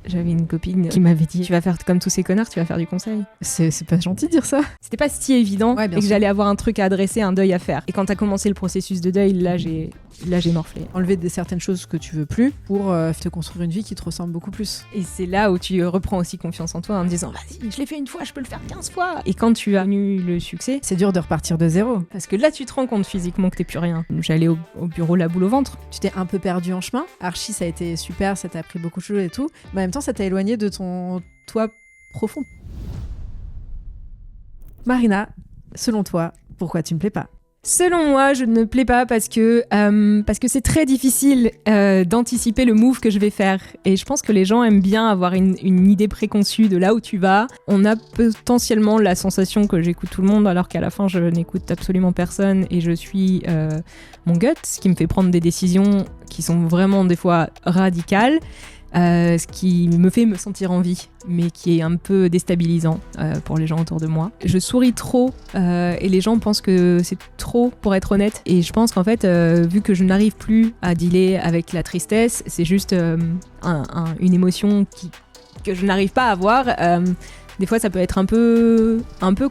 J'avais une copine qui m'avait dit « Tu vas faire comme tous ces connards, tu vas faire du conseil. » C'est pas gentil de dire ça. C'était pas si évident Ouais, et bien que sûr. j'allais avoir un truc à adresser, un deuil à faire. Et quand t'as commencé le processus de deuil, là j'ai morflé. Enlever certaines choses que tu veux plus pour te construire une vie qui te ressemble beaucoup plus. Et c'est là où tu reprends aussi confiance en toi en te disant « Vas-y, je l'ai fait une fois, je peux le faire 15 fois !» Et quand tu as eu le succès, C'est dur de repartir de zéro. parce que là tu te rends compte physiquement que t'es plus rien. J'allais au bureau la boule au ventre. Tu t'es un peu perdu en chemin. Archi, ça a été super, ça t'a appris beaucoup de choses et tout. Mais en même temps, ça t'a éloigné de ton toi profond. Marina, selon toi, pourquoi tu ne plais pas ? Selon moi, je ne plais pas parce que c'est très difficile d'anticiper le move que je vais faire. Et je pense que les gens aiment bien avoir une idée préconçue de là où tu vas. On a potentiellement la sensation que j'écoute tout le monde, alors qu'à la fin, je n'écoute absolument personne et je suis mon gut, ce qui me fait prendre des décisions qui sont vraiment des fois radicales. Ce qui me fait me sentir en vie, mais qui est un peu déstabilisant pour les gens autour de moi. Je souris trop et les gens pensent que c'est trop pour être honnête. Et je pense qu'en fait, vu que je n'arrive plus à dealer avec la tristesse, c'est juste une émotion que je n'arrive pas à avoir. Des fois, ça peut être un peu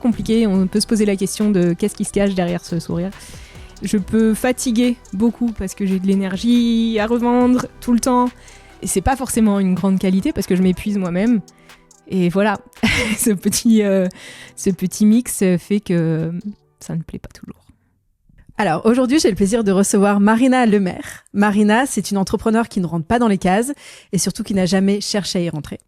compliqué. On peut se poser la question de qu'est-ce qui se cache derrière ce sourire. Je peux fatiguer beaucoup parce que j'ai de l'énergie à revendre tout le temps. Et c'est pas forcément une grande qualité parce que je m'épuise moi-même. Et voilà, ce petit mix fait que ça ne plaît pas toujours. Alors, aujourd'hui, j'ai le plaisir de recevoir Marina Lemaire. Marina, c'est une entrepreneure qui ne rentre pas dans les cases et surtout qui n'a jamais cherché à y rentrer.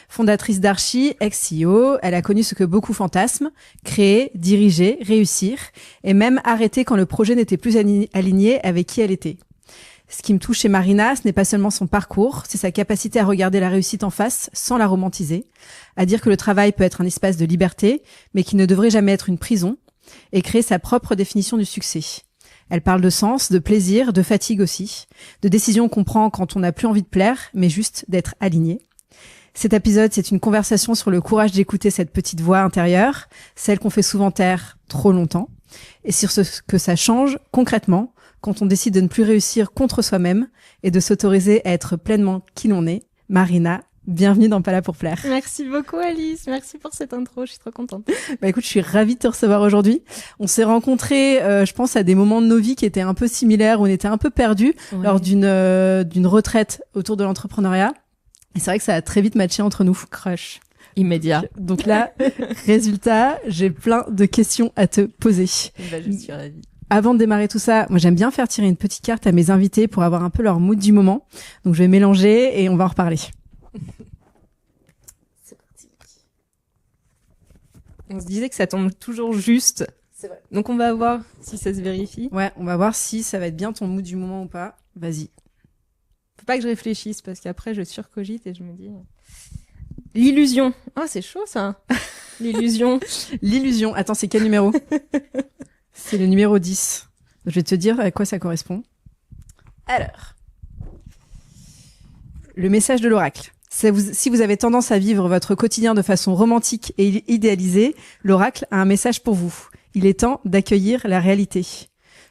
Fondatrice d'Archi, ex-CEO, elle a connu ce que beaucoup fantasment, créer, diriger, réussir et même arrêter quand le projet n'était plus aligné avec qui elle était. Ce qui me touche chez Marina, ce n'est pas seulement son parcours, c'est sa capacité à regarder la réussite en face sans la romantiser, à dire que le travail peut être un espace de liberté, mais qui ne devrait jamais être une prison, et créer sa propre définition du succès. Elle parle de sens, de plaisir, de fatigue aussi, de décisions qu'on prend quand on n'a plus envie de plaire, mais juste d'être aligné. Cet épisode, c'est une conversation sur le courage d'écouter cette petite voix intérieure, celle qu'on fait souvent taire trop longtemps, et sur ce que ça change concrètement quand on décide de ne plus réussir contre soi-même et de s'autoriser à être pleinement qui l'on est. Marina, bienvenue dans Pas là pour plaire. Merci beaucoup Alice, merci pour cette intro, je suis trop contente. Bah écoute, je suis ravie de te recevoir aujourd'hui. On s'est rencontrés, je pense, à des moments de nos vies qui étaient un peu similaires, où on était un peu perdus lors d'une retraite autour de l'entrepreneuriat. Et c'est vrai que ça a très vite matché entre nous. Crush. Immédiat. Donc là, résultat, j'ai plein de questions à te poser. Bah, je suis ravie. Avant de démarrer tout ça, moi j'aime bien faire tirer une petite carte à mes invités pour avoir un peu leur mood du moment. Donc je vais mélanger et on va en reparler. C'est parti. On se disait que ça tombe toujours juste. C'est vrai. Donc on va voir si ça se vérifie. Ouais, on va voir si ça va être bien ton mood du moment ou pas. Vas-y. Faut pas que je réfléchisse parce qu'après je surcogite et je me dis... L'illusion. Ah, c'est chaud ça. L'illusion. L'illusion. Attends, c'est quel numéro ? C'est le numéro 10. Je vais te dire à quoi ça correspond. Alors, le message de l'oracle. Si vous avez tendance à vivre votre quotidien de façon romantique et idéalisée, l'oracle a un message pour vous. Il est temps d'accueillir la réalité.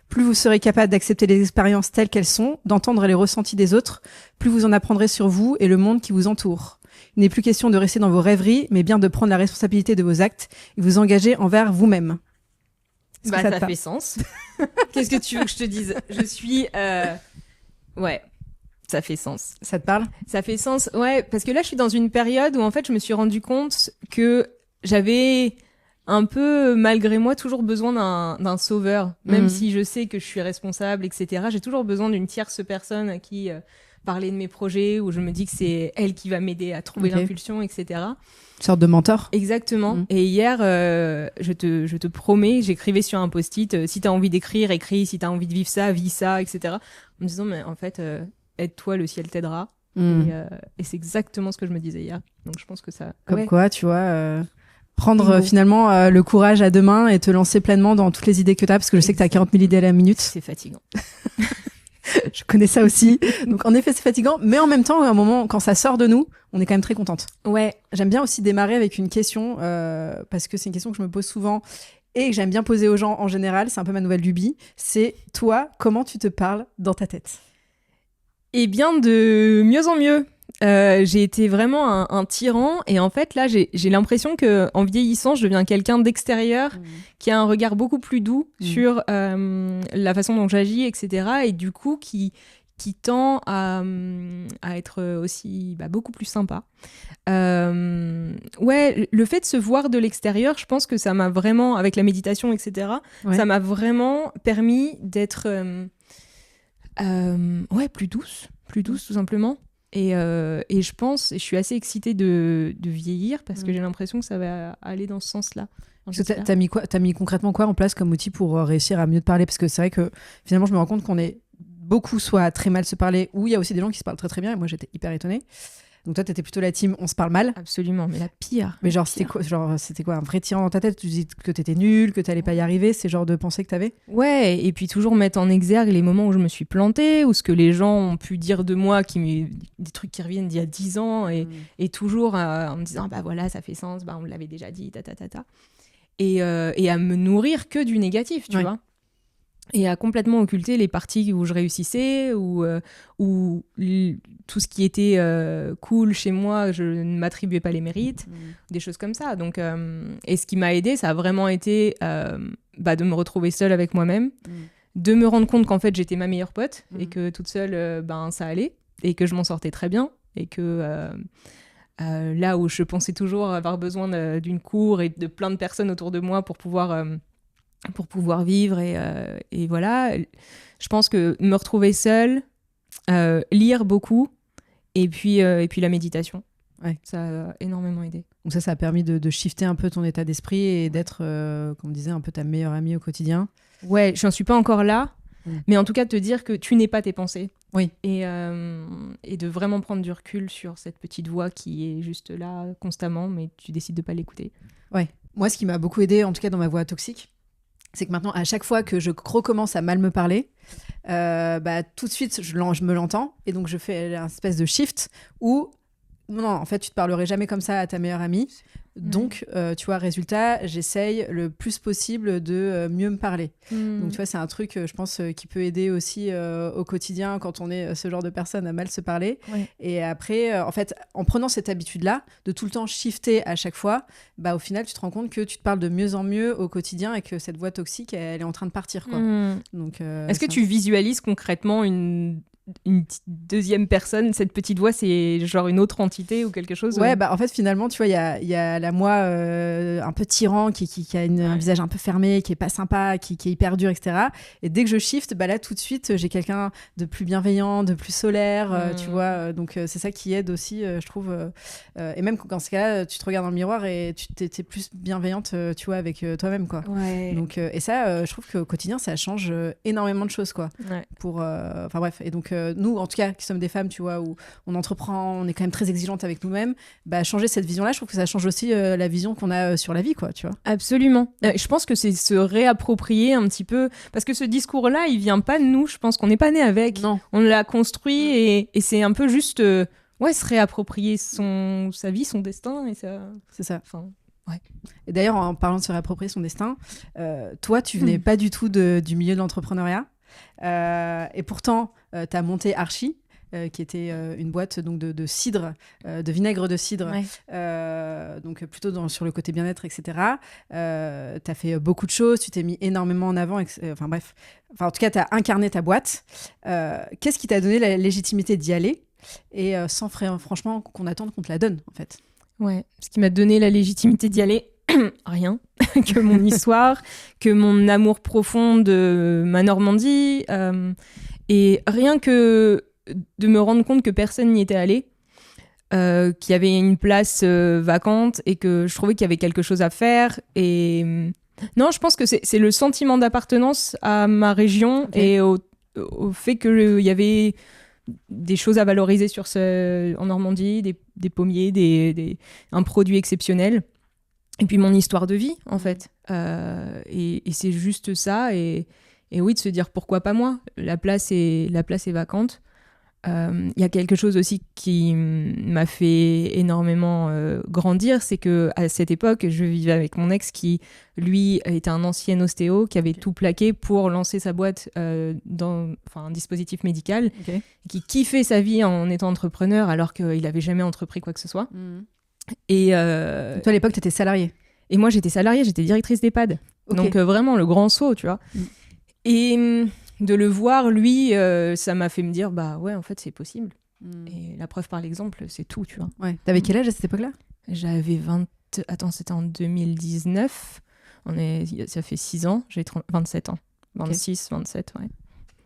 Plus vous serez capable d'accepter les expériences telles qu'elles sont, d'entendre les ressentis des autres, plus vous en apprendrez sur vous et le monde qui vous entoure. Il n'est plus question de rester dans vos rêveries, mais bien de prendre la responsabilité de vos actes et vous engager envers vous-même. Bah, ça fait sens. Qu'est-ce que tu veux que je te dise ? Je suis... Ouais, ça fait sens. Ça te parle ? Ça fait sens, ouais, parce que là, je suis dans une période où, en fait, je me suis rendu compte que j'avais un peu, malgré moi, toujours besoin d'un sauveur. Même si je sais que je suis responsable, etc. J'ai toujours besoin d'une tierce personne à qui parler de mes projets, où je me dis que c'est elle qui va m'aider à trouver l'impulsion, etc. Une sorte de mentor. Exactement. Et hier, je te promets, j'écrivais sur un post-it, si t'as envie d'écrire, écris, si t'as envie de vivre ça, vis ça, etc. En me disant, mais en fait, aide-toi, le ciel t'aidera. Et c'est exactement ce que je me disais hier. Donc je pense que ça... Comme quoi, tu vois... Prendre finalement le courage à deux mains et te lancer pleinement dans toutes les idées que t'as, parce que je sais que t'as 40 000 idées à la minute. C'est fatigant. Je connais ça aussi. Donc en effet, c'est fatigant, mais en même temps, à un moment, quand ça sort de nous, on est quand même très contente. Ouais. J'aime bien aussi démarrer avec une question, parce que c'est une question que je me pose souvent et que j'aime bien poser aux gens en général. C'est un peu ma nouvelle lubie. C'est toi, comment tu te parles dans ta tête ? Eh bien, de mieux en mieux. J'ai été vraiment un tyran. Et en fait, là, j'ai l'impression qu'en vieillissant, je deviens quelqu'un d'extérieur qui a un regard beaucoup plus doux sur la façon dont j'agis, etc. Et du coup, qui tend à être aussi beaucoup plus sympa. Ouais, le fait de se voir de l'extérieur, je pense que ça m'a vraiment, avec la méditation, etc., ça m'a vraiment permis d'être plus douce tout simplement. Et je pense, et je suis assez excitée de vieillir parce que j'ai l'impression que ça va aller dans ce sens-là. T'as mis concrètement quoi en place comme outil pour réussir à mieux te parler? Parce que c'est vrai que finalement, je me rends compte qu'on est beaucoup soit à très mal se parler, ou il y a aussi des gens qui se parlent très très bien, et moi j'étais hyper étonnée. Donc toi, t'étais plutôt la team on se parle mal. Absolument, mais la pire. Mais genre, c'était quoi, un vrai tyran dans ta tête? Tu dis que t'étais nulle, que t'allais pas y arriver, c'est le genre de pensée que t'avais? Ouais, et puis toujours mettre en exergue les moments où je me suis plantée, ou ce que les gens ont pu dire de moi, des trucs qui reviennent d'il y a 10 ans, et toujours en me disant, bah voilà, ça fait sens, bah on l'avait déjà dit, et à me nourrir que du négatif, tu vois. Et à complètement occulter les parties où je réussissais, ou tout ce qui était cool chez moi, je ne m'attribuais pas les mérites, des choses comme ça. Donc, et ce qui m'a aidée, ça a vraiment été de me retrouver seule avec moi-même, de me rendre compte qu'en fait j'étais ma meilleure pote, et que toute seule, ça allait, et que je m'en sortais très bien, et que là où je pensais toujours avoir besoin d'une cour et de plein de personnes autour de moi pour pouvoir vivre, et voilà, je pense que me retrouver seule, lire beaucoup, et puis la méditation, ça a énormément aidé. Donc ça a permis de shifter un peu ton état d'esprit et d'être, comme on disait, un peu ta meilleure amie au quotidien. Ouais, je n'en suis pas encore là, mais en tout cas te dire que tu n'es pas tes pensées. Oui. Et de vraiment prendre du recul sur cette petite voix qui est juste là constamment, mais tu décides de pas l'écouter. Ouais. Moi, ce qui m'a beaucoup aidé, en tout cas dans ma voix toxique, c'est que maintenant, à chaque fois que je recommence à mal me parler, tout de suite, je me l'entends. Et donc, je fais un espèce de shift où, non, en fait, tu te parlerais jamais comme ça à ta meilleure amie. Donc, tu vois, résultat, j'essaye le plus possible de mieux me parler. Donc, tu vois, c'est un truc, je pense, qui peut aider aussi au quotidien quand on est ce genre de personne à mal se parler. Ouais. Et après, en fait, en prenant cette habitude-là, de tout le temps shifter à chaque fois, au final, tu te rends compte que tu te parles de mieux en mieux au quotidien et que cette voix toxique, elle est en train de partir, quoi. Donc, est-ce que tu visualises concrètement une deuxième personne, cette petite voix, c'est genre une autre entité ou quelque chose? Ouais, en fait, finalement, tu vois, il y a la moi un peu tyran qui a un visage un peu fermé, qui est pas sympa, qui est hyper dur, etc. Et dès que je shift, là, tout de suite, j'ai quelqu'un de plus bienveillant, de plus solaire, tu vois. Donc, c'est ça qui aide aussi, je trouve. Et même dans ce cas-là, tu te regardes dans le miroir et tu t'es plus bienveillante, tu vois, avec toi-même, quoi. Ouais. Donc, et ça, je trouve qu'au quotidien, ça change énormément de choses, quoi. Ouais. Enfin, bref. Et donc, nous, en tout cas, qui sommes des femmes, tu vois, où on entreprend, on est quand même très exigeante avec nous-mêmes, changer cette vision-là, je trouve que ça change aussi la vision qu'on a sur la vie, quoi, tu vois. Absolument. Je pense que c'est se réapproprier un petit peu, parce que ce discours-là, il vient pas de nous, je pense qu'on n'est pas né avec. Non. On l'a construit, et c'est un peu juste se réapproprier sa vie, son destin, et ça... C'est ça. Enfin... Ouais. Et d'ailleurs, en parlant de se réapproprier son destin, toi, tu venais pas du tout du milieu de l'entrepreneuriat. Et pourtant, tu as monté Archi, qui était une boîte donc, de cidre, de vinaigre de cidre, donc plutôt sur le côté bien-être, etc. Tu as fait beaucoup de choses, tu t'es mis énormément en avant, enfin bref. Enfin, en tout cas, tu as incarné ta boîte. Qu'est-ce qui t'a donné la légitimité d'y aller, et sans franchement qu'on attende qu'on te la donne, en fait? Ouais, ce qui m'a donné la légitimité d'y aller, rien, que mon histoire, que mon amour profond de ma Normandie, et rien que de me rendre compte que personne n'y était allé, qu'il y avait une place vacante, et que je trouvais qu'il y avait quelque chose à faire. Et non, je pense que c'est le sentiment d'appartenance à ma région, et au fait qu'il y avait des choses à valoriser en Normandie, des pommiers, un produit exceptionnel. Et puis mon histoire de vie, en fait. Et c'est juste ça. Et oui, de se dire pourquoi pas moi. La place est vacante. il y a quelque chose aussi qui m'a fait énormément grandir, c'est que à cette époque, je vivais avec mon ex qui, lui, était un ancien ostéo qui avait tout plaqué pour lancer sa boîte dans un dispositif médical, qui kiffait sa vie en étant entrepreneur alors qu'il n'avait jamais entrepris quoi que ce soit. Et toi, à l'époque, tu étais salariée. Et moi, j'étais salariée, j'étais directrice d'EHPAD. Donc vraiment le grand saut, tu vois. Et de le voir, lui, ça m'a fait me dire, bah ouais, en fait, c'est possible. Et la preuve par l'exemple, c'est tout, tu vois. Ouais. T'avais quel âge à cette époque-là ? J'avais 20... Attends, c'était en 2019. Ça fait 6 ans. J'ai 27 ans. 26, 27, ouais.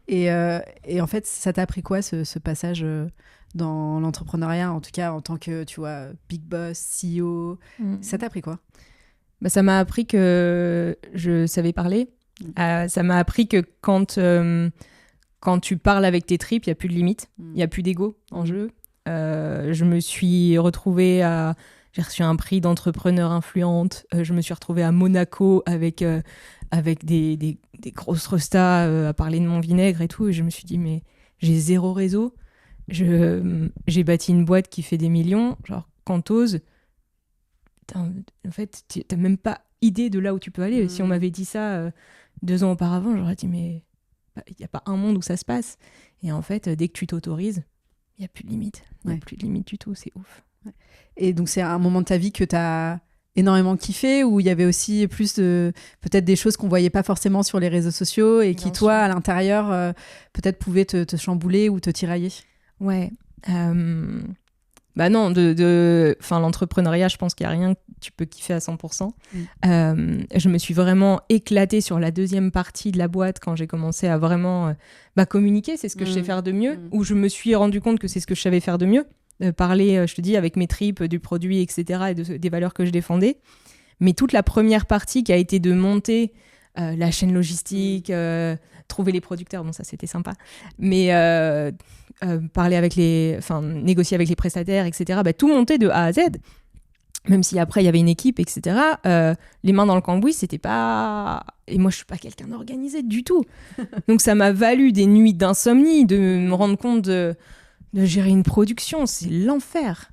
Et en fait, ça t'a appris quoi, ce passage dans l'entrepreneuriat, en tout cas en tant que, tu vois, big boss, CEO Ça t'a appris quoi ? Bah, ça m'a appris que je savais parler. Ça m'a appris que quand tu parles avec tes tripes, il n'y a plus de limite, il n'y a plus d'ego en jeu. Je me suis retrouvée j'ai reçu un prix d'entrepreneur influente. Je me suis retrouvée à Monaco avec des grosses restas à parler de mon vinaigre et tout. Et je me suis dit, mais j'ai 0 réseau. J'ai bâti une boîte qui fait des millions. Genre, quand t'oses, en fait, t'as même pas idée de là où tu peux aller. Si on m'avait dit ça 2 ans auparavant, j'aurais dit, mais il n'y a pas un monde où ça se passe. Et en fait, dès que tu t'autorises, il n'y a plus de limite. Il n'y a plus de limite du tout, c'est ouf. Ouais. Et donc, c'est un moment de ta vie que tu as énormément kiffé, où il y avait aussi plus peut-être des choses qu'on voyait pas forcément sur les réseaux sociaux et qui, toi, à l'intérieur, peut-être pouvaient te chambouler ou te tirailler. Ouais. Bah non, l'entrepreneuriat, je pense qu'il n'y a rien que tu peux kiffer à 100%. Je me suis vraiment éclatée sur la deuxième partie de la boîte quand j'ai commencé à vraiment communiquer, c'est ce que je sais faire de mieux, où je me suis rendu compte que c'est ce que je savais faire de mieux, parler, je te dis, avec mes tripes, du produit, etc., et des valeurs que je défendais. Mais toute la première partie qui a été de monter la chaîne logistique, trouver les producteurs, bon ça c'était sympa, mais négocier avec les prestataires, etc., tout monter de A à Z, même si après il y avait une équipe, etc., les mains dans le cambouis, c'était pas... Et moi je suis pas quelqu'un d'organisé du tout. Donc ça m'a valu des nuits d'insomnie, de me rendre compte de gérer une production, c'est l'enfer.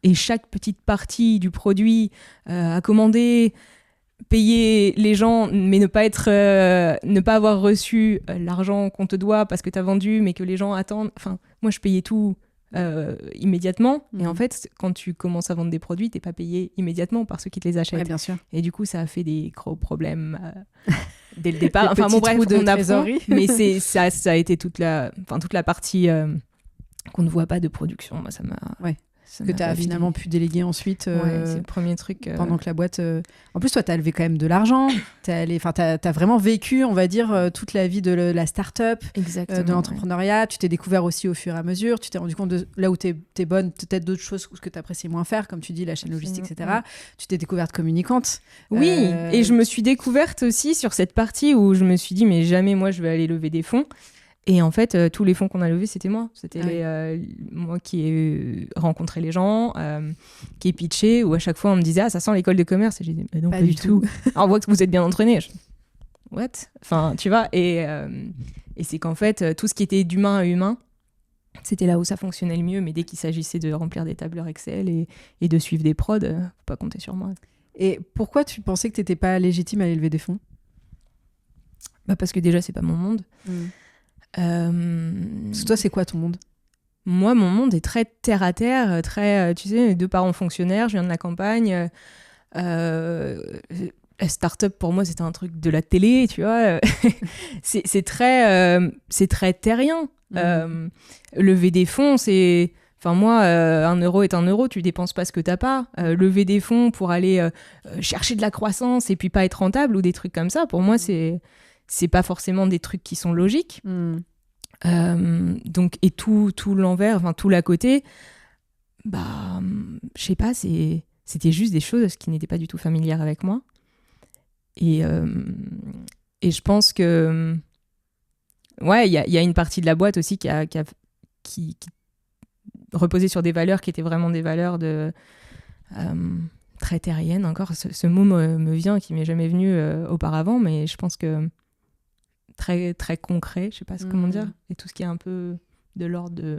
Et chaque petite partie du produit à commander, payer les gens, mais ne pas avoir reçu l'argent qu'on te doit parce que tu as vendu, mais que les gens attendent. Enfin, moi, je payais tout immédiatement. Et en fait, quand tu commences à vendre des produits, tu n'es pas payé immédiatement par ceux qui te les achètent. Ouais, bien sûr. Et du coup, ça a fait des gros problèmes dès le départ. Enfin, bon, bref, on apprend. Mais ça a été toute la partie qu'on ne voit pas de production. Moi, ça m'a... Ouais. Que tu as finalement pu déléguer ensuite c'est le premier truc pendant que la boîte en plus toi tu as levé quand même de l'argent, t'as vraiment vécu, on va dire, toute la vie de la start-up, de l'entrepreneuriat. Tu t'es découvert aussi au fur et à mesure, tu t'es rendu compte de là où t'es bonne, peut-être d'autres choses que tu apprécies moins faire, comme tu dis, la chaîne logistique, etc. Tu t'es découverte communicante. Oui, et je me suis découverte aussi sur cette partie où je me suis dit mais jamais moi je vais aller lever des fonds. Et en fait, tous les fonds qu'on a levés, c'était moi. C'était moi qui ai rencontré les gens, qui ai pitché, où à chaque fois, on me disait « Ah, ça sent l'école de commerce ». Et j'ai dit « Non, pas du tout. » Alors, on voit que vous êtes bien entraînés. What ? Enfin, tu vois, et c'est qu'en fait, tout ce qui était d'humain à humain, c'était là où ça fonctionnait le mieux. Mais dès qu'il s'agissait de remplir des tableurs Excel et de suivre des prods, faut pas compter sur moi. Et pourquoi tu pensais que tu n'étais pas légitime à aller lever des fonds ? Parce que déjà, c'est pas mon monde. Parce que toi, c'est quoi ton monde ? Moi, mon monde est très terre-à-terre, très, tu sais, mes 2 parents fonctionnaires, je viens de la campagne. La start-up, pour moi, c'était un truc de la télé, tu vois. c'est très terrien. Lever des fonds, c'est... Enfin, moi, 1 euro est 1 euro, tu dépenses pas ce que t'as pas. Lever des fonds pour aller chercher de la croissance et puis pas être rentable ou des trucs comme ça, pour moi, c'est pas forcément des trucs qui sont logiques. Donc, et tout l'envers, enfin tout l'à côté, je sais pas, c'était juste des choses qui n'étaient pas du tout familières avec moi. Et je pense que ouais, il y a une partie de la boîte aussi qui reposait sur des valeurs qui étaient vraiment des valeurs de très terriennes. Encore ce mot me vient, qui m'est jamais venu auparavant, mais je pense que très, très concret, je sais pas comment dire, et tout ce qui est un peu de l'ordre de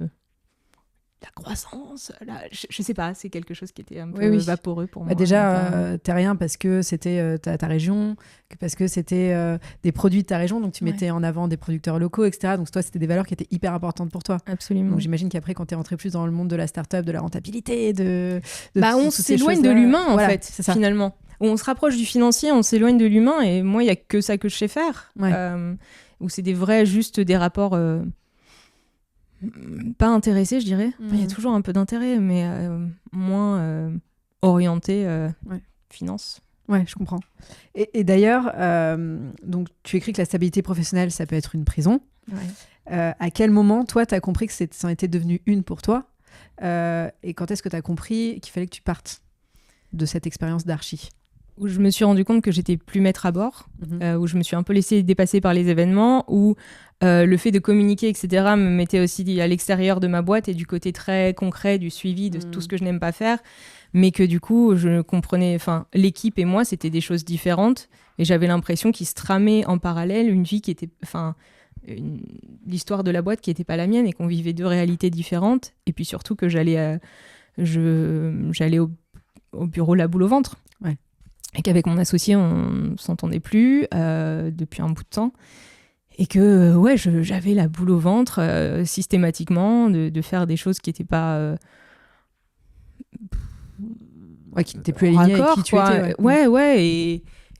la croissance. Je sais pas, c'est quelque chose qui était un peu vaporeux pour moi. Déjà, t'es rien parce que c'était ta région, parce que c'était des produits de ta région, donc tu mettais en avant des producteurs locaux, etc. Donc toi, c'était des valeurs qui étaient hyper importantes pour toi. Absolument. Donc j'imagine qu'après, quand t'es rentré plus dans le monde de la start-up, de la rentabilité, on s'éloigne de l'humain, en fait, finalement. Où on se rapproche du financier, on s'éloigne de l'humain, et moi, il y a que ça que je sais faire. Où c'est juste des rapports... pas intéressé, je dirais. Il y a toujours un peu d'intérêt, mais moins orienté finance. Ouais, je comprends. Et d'ailleurs, donc tu écris que la stabilité professionnelle, ça peut être une prison. À quel moment, toi, tu as compris que ça en était devenu une pour toi et quand est-ce que tu as compris qu'il fallait que tu partes de cette expérience d'archi? Où je me suis rendu compte que j'étais plus maître à bord, où je me suis un peu laissée dépasser par les événements, où le fait de communiquer, etc., me mettait aussi à l'extérieur de ma boîte et du côté très concret du suivi de tout ce que je n'aime pas faire, mais que du coup, je comprenais, l'équipe et moi, c'était des choses différentes, et j'avais l'impression qu'il se tramait en parallèle une vie qui était, l'histoire de la boîte qui n'était pas la mienne, et qu'on vivait deux réalités différentes, et puis surtout que j'allais au bureau la boule au ventre. Et qu'avec mon associé, on ne s'entendait plus depuis un bout de temps. Et que, j'avais la boule au ventre systématiquement de faire des choses qui n'étaient pas... qui n'étaient plus alignées avec qui tu étais.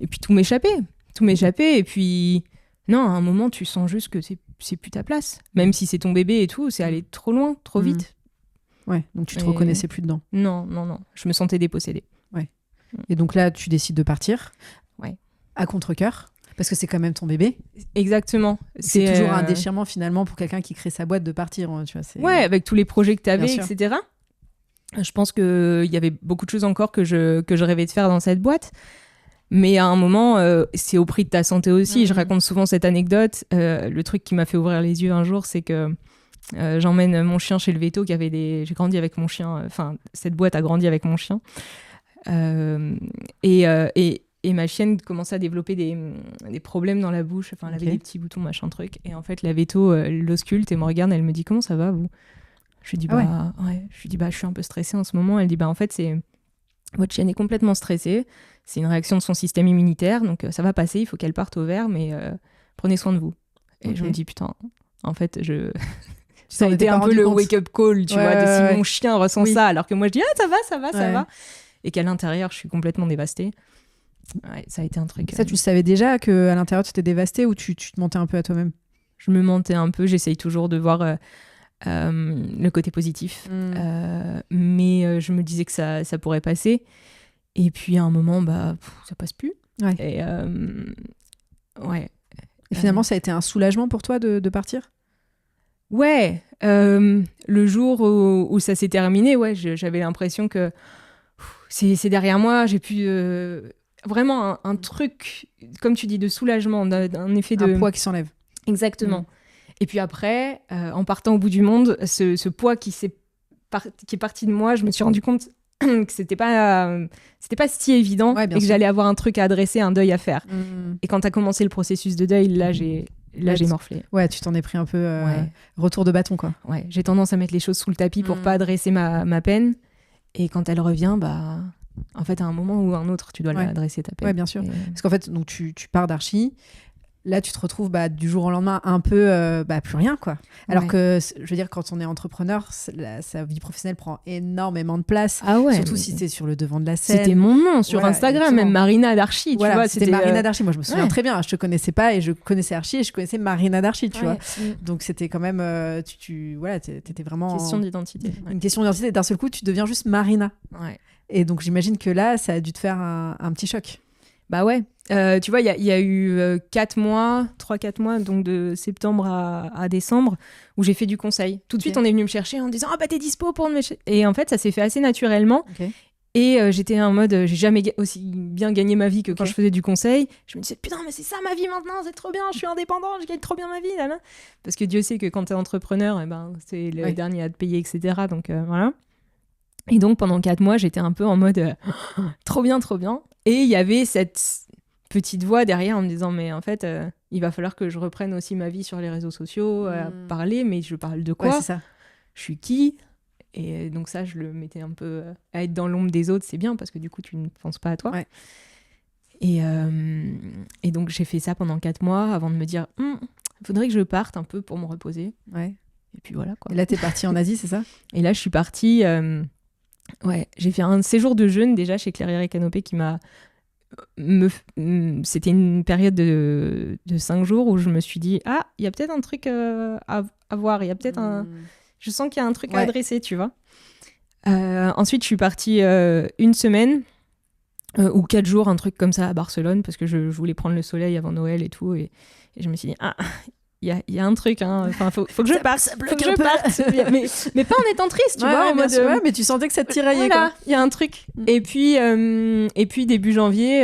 Et puis tout m'échappait. Et puis, non, à un moment, tu sens juste que c'est plus ta place. Même si c'est ton bébé et tout, c'est allé trop loin, trop vite. Ouais, donc tu te reconnaissais plus dedans. Non. Je me sentais dépossédée. Et donc là, tu décides de partir à contre-cœur, parce que c'est quand même ton bébé. Exactement. C'est toujours un déchirement finalement pour quelqu'un qui crée sa boîte de partir. Tu vois, avec tous les projets que tu avais, etc. Je pense qu'il y avait beaucoup de choses encore que je rêvais de faire dans cette boîte. Mais à un moment, c'est au prix de ta santé aussi. Je raconte souvent cette anecdote. Le truc qui m'a fait ouvrir les yeux un jour, c'est que j'emmène mon chien chez le véto. J'ai grandi avec mon chien. Cette boîte a grandi avec mon chien. Et ma chienne commençait à développer des problèmes dans la bouche. Elle avait des petits boutons, machin truc. Et en fait, la véto l'ausculte et me regarde. Elle me dit, comment ça va, vous? Je lui dis, je suis un peu stressée en ce moment. Elle dit, en fait, votre chienne est complètement stressée. C'est une réaction de son système immunitaire. Donc, ça va passer. Il faut qu'elle parte au vert, mais prenez soin de vous. Et je me dis, putain, en fait, ça a été un peu le wake-up call, tu vois, de si mon chien ressent ça, alors que moi, je dis, ça va. Et qu'à l'intérieur, je suis complètement dévastée. Ça a été un truc... Ça, tu savais déjà qu'à l'intérieur, tu étais dévastée ou tu te mentais un peu à toi-même? Je me mentais un peu. J'essaye toujours de voir le côté positif. Mais je me disais que ça pourrait passer. Et puis, à un moment, ça passe plus. Et finalement, ça a été un soulagement pour toi de partir? Le jour où ça s'est terminé, j'avais l'impression que c'est derrière moi, j'ai pu vraiment un truc, comme tu dis, de soulagement, d'un effet de... Un poids qui s'enlève. Exactement. Et puis après, en partant au bout du monde, ce poids qui est parti de moi, je me suis rendu compte que c'était pas si évident et que j'allais avoir un truc à adresser, un deuil à faire. Et quand tu as commencé le processus de deuil, là, j'ai morflé. Ouais, tu t'en es pris un peu retour de bâton, quoi. Ouais, j'ai tendance à mettre les choses sous le tapis pour pas adresser ma peine. Et quand elle revient, en fait, à un moment ou à un autre, tu dois l'adresser ta peine. Ouais, bien sûr. Parce qu'en fait, donc, tu pars d'archi. Là, tu te retrouves du jour au lendemain un peu plus rien, quoi. Alors que, je veux dire, quand on est entrepreneur, sa vie professionnelle prend énormément de place. Surtout si c'est sur le devant de la scène. C'était mon nom sur Instagram, même Marina d'Archi, tu vois. C'était Marina d'Archi. Moi, je me souviens très bien. Je te connaissais pas et je connaissais Archi et je connaissais Marina d'Archi, tu vois. Donc, c'était quand même... t'étais vraiment... Une question d'identité. Une question d'identité. D'un seul coup, tu deviens juste Marina. Et donc, j'imagine que là, ça a dû te faire un petit choc. Tu vois, il y a eu 3-4 mois, donc de septembre à décembre, où j'ai fait du conseil. Tout de suite, on est venu me chercher en me disant « Ah t'es dispo pour me... » Et en fait, ça s'est fait assez naturellement. Et j'étais en mode, j'ai jamais aussi bien gagné ma vie que quand je faisais du conseil. Je me disais, putain, mais c'est ça ma vie maintenant, c'est trop bien, je suis indépendant, je gagne trop bien ma vie. Là. Parce que Dieu sait que quand t'es entrepreneur, c'est le dernier à te payer, etc. Donc voilà. Et donc pendant 4 mois, j'étais un peu en mode, trop bien, trop bien. Et il y avait cette petite voix derrière en me disant, mais en fait, il il va falloir que je reprenne aussi ma vie sur les réseaux sociaux, à parler, mais je parle de quoi? Ouais, c'est ça. Je suis qui? Et donc ça, je le mettais un peu à être dans l'ombre des autres, c'est bien parce que du coup, tu ne penses pas à toi. Ouais. Et donc, j'ai fait ça pendant 4 mois avant de me dire, faudrait que je parte un peu pour me reposer. Ouais. Et puis voilà, quoi. Et là, t'es partie en Asie, c'est ça? Et là, je suis partie... j'ai fait un séjour de jeûne déjà chez Clairière et Canopée qui m'a... C'était une période de 5 jours où je me suis dit, il y a peut-être un truc à voir, il y a peut-être un... Je sens qu'il y a un truc à adresser, tu vois. Ensuite, je suis partie 1 semaine ou 4 jours, un truc comme ça à Barcelone, parce que je voulais prendre le soleil avant Noël et tout. Et je me suis dit, il y a un truc, hein. Enfin, faut que je parte. Faut que je parte. mais pas en étant triste, tu vois. En mode, mais tu sentais que ça te tiraillait. Voilà, il y a un truc. Et puis début janvier,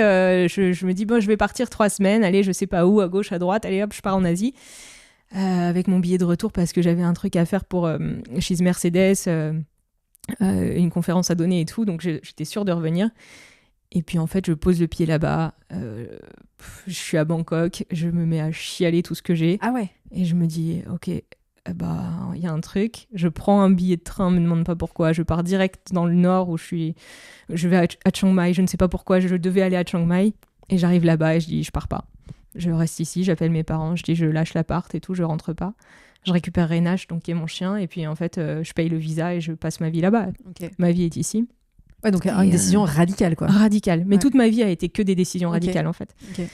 je me dis, bon, je vais partir 3 semaines, allez, je sais pas où, à gauche, à droite, allez hop, je pars en Asie. Avec mon billet de retour parce que j'avais un truc à faire pour chez Mercedes, une conférence à donner et tout, donc j'étais sûre de revenir. Et puis en fait, je pose le pied là-bas, je suis à Bangkok, je me mets à chialer tout ce que j'ai. Ah ouais. Et je me dis, ok, il y a un truc. Je prends un billet de train, me demande pas pourquoi. Je pars direct dans le nord où je vais à Chiang Mai. Je ne sais pas pourquoi, je devais aller à Chiang Mai. Et j'arrive là-bas et je dis, je pars pas. Je reste ici, j'appelle mes parents, je dis, je lâche l'appart et tout, je rentre pas. Je récupère Renache, donc qui est mon chien, et puis en fait, je paye le visa et je passe ma vie là-bas. Okay. Ma vie est ici. Ouais, donc une décision radicale, quoi. Radicale. Mais toute ma vie a été que des décisions radicales, en fait. Okay.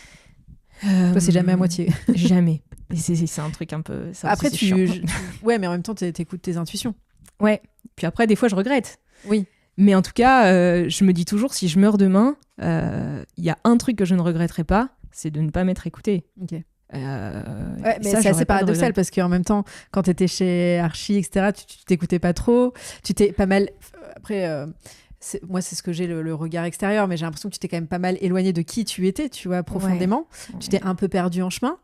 Toi, c'est jamais à moitié. Jamais. Et c'est un truc un peu... Ça après, aussi, ouais, mais en même temps, t'écoutes tes intuitions. Ouais. Puis après, des fois, je regrette. Oui. Mais en tout cas, je me dis toujours, si je meurs demain, il y a un truc que je ne regretterai pas, c'est de ne pas m'être écoutée. Ok. Mais c'est assez paradoxal parce qu'en même temps, quand tu étais chez Archie, etc., tu t'écoutais pas trop. Tu t'es pas mal. Après, moi, c'est ce que j'ai le regard extérieur, mais j'ai l'impression que tu t'es quand même pas mal éloigné de qui tu étais, tu vois, profondément. Ouais. Tu t'es un peu perdu en chemin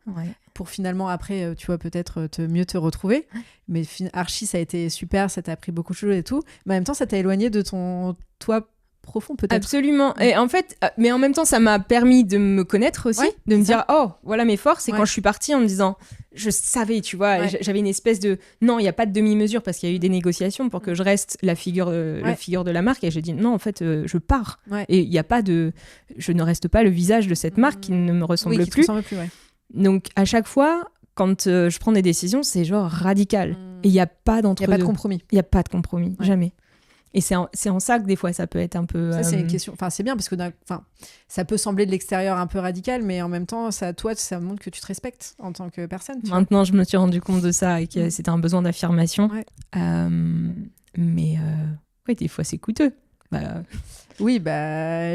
pour finalement, après, tu vois, peut-être mieux te retrouver. Mais Archie, ça a été super, ça t'a appris beaucoup de choses et tout. Mais en même temps, ça t'a éloigné de ton toi profond, peut-être. Absolument. Et en fait, mais en même temps, ça m'a permis de me connaître aussi, de me dire, oh, voilà mes forces. Et quand je suis partie en me disant, je savais, tu vois, j'avais une espèce de, non, il n'y a pas de demi-mesure parce qu'il y a eu des négociations pour que je reste la figure de la marque. Et j'ai dit, non, en fait, je pars. Et il n'y a pas de, je ne reste pas le visage de cette marque qui ne me ressemble plus. Qui te ressemble plus, Donc, à chaque fois, quand je prends des décisions, c'est genre radical. Et il n'y a pas d'entre-deux. Il n'y a pas de compromis. Il n'y a pas de compromis, jamais. Et c'est en ça que des fois ça peut être un peu... Ça c'est une question, enfin c'est bien parce que ça peut sembler de l'extérieur un peu radical, mais en même temps ça montre que tu te respectes en tant que personne. Maintenant je me suis rendu compte de ça et que c'était un besoin d'affirmation. Mais des fois c'est coûteux. Oui,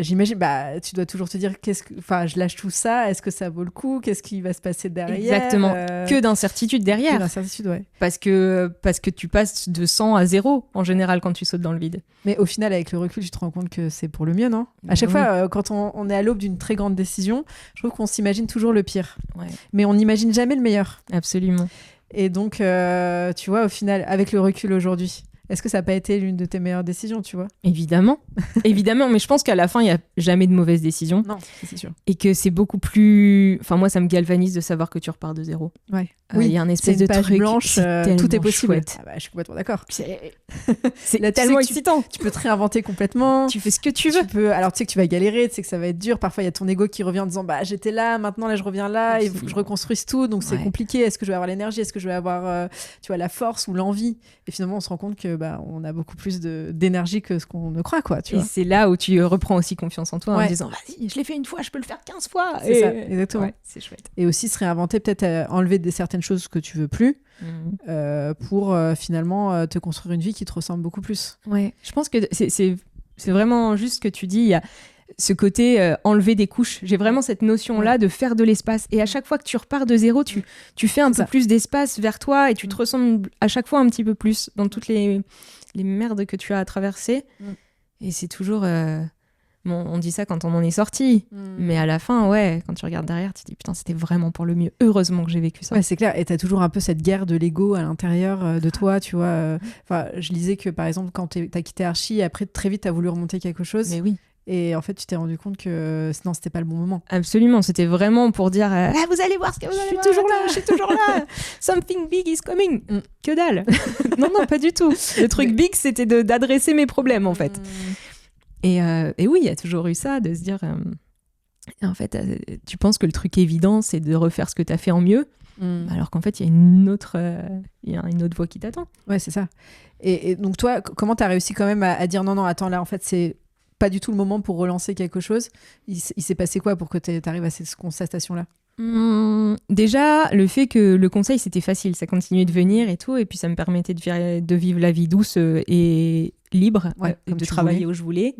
j'imagine, tu dois toujours te dire je lâche tout ça, est-ce que ça vaut le coup, qu'est-ce qui va se passer derrière? Exactement, que d'incertitude derrière. Que d'incertitude, ouais. Parce que tu passes de 100 à 0 en général quand tu sautes dans le vide. Mais au final, avec le recul, tu te rends compte que c'est pour le mieux, non? À chaque fois, quand on est à l'aube d'une très grande décision, je trouve qu'on s'imagine toujours le pire. Mais on n'imagine jamais le meilleur. Absolument. Et donc, tu vois, au final, avec le recul aujourd'hui, est-ce que ça n'a pas été l'une de tes meilleures décisions, tu vois? Évidemment. Évidemment, mais je pense qu'à la fin, il n'y a jamais de mauvaise décision. Non, c'est sûr. Et que c'est beaucoup plus... Enfin, moi, ça me galvanise de savoir que tu repars de 0. Ouais. Il y a un espèce de page truc blanche, tout est possible. Chouette. Je suis complètement d'accord. C'est là, tellement excitant. Tu peux te réinventer complètement. Tu fais ce que tu veux. Alors, tu sais que tu vas galérer, tu sais que ça va être dur. Parfois, il y a ton ego qui revient en disant j'étais là, maintenant, là, je reviens là, il faut que je reconstruise tout. Donc, c'est compliqué. Est-ce que je vais avoir l'énergie? Est-ce que je vais avoir tu vois, la force ou l'envie? Et finalement, on se rend compte que on a beaucoup plus d'énergie que ce qu'on ne croit, quoi. Tu vois. C'est là où tu reprends aussi confiance en toi en disant vas-y, je l'ai fait une fois, je peux le faire 15 fois. C'est ça, exactement. Ouais, c'est chouette. Et aussi se réinventer, peut-être enlever certaines choses que tu veux plus pour finalement te construire une vie qui te ressemble beaucoup plus. Ouais, je pense que c'est vraiment juste ce que tu dis. Il y a ce côté enlever des couches. J'ai vraiment cette notion-là de faire de l'espace. Et à chaque fois que tu repars de 0, tu fais un peu plus d'espace vers toi et tu te ressembles à chaque fois un petit peu plus dans toutes les merdes que tu as à traverser. Et c'est toujours... on dit ça quand on en est sorti. Mais à la fin, quand tu regardes derrière, tu te dis putain, c'était vraiment pour le mieux. Heureusement que j'ai vécu ça. Ouais, c'est clair. Et t'as toujours un peu cette guerre de l'ego à l'intérieur de toi, tu vois. Je lisais que par exemple, quand t'as quitté Archie, après très vite t'as voulu remonter quelque chose. Mais oui. Et en fait, tu t'es rendu compte que non, c'était pas le bon moment. Absolument, c'était vraiment pour dire vous allez voir ce que vous allez voir. Je suis toujours là. Something big is coming. Que dalle. Non, pas du tout. Le truc big, c'était d'adresser mes problèmes, en fait. Et oui, il y a toujours eu ça, de se dire... en fait, tu penses que le truc évident, c'est de refaire ce que tu as fait en mieux, alors qu'en fait, il y a une autre voie qui t'attend. Ouais, c'est ça. Et donc toi, comment tu as réussi quand même à dire non, attends, là, en fait, c'est pas du tout le moment pour relancer quelque chose. Il s'est passé quoi pour que tu arrives à cette constatation-là? Déjà, le fait que le conseil, c'était facile, ça continuait de venir et tout, et puis ça me permettait de vivre la vie douce et libre, de travailler où je voulais.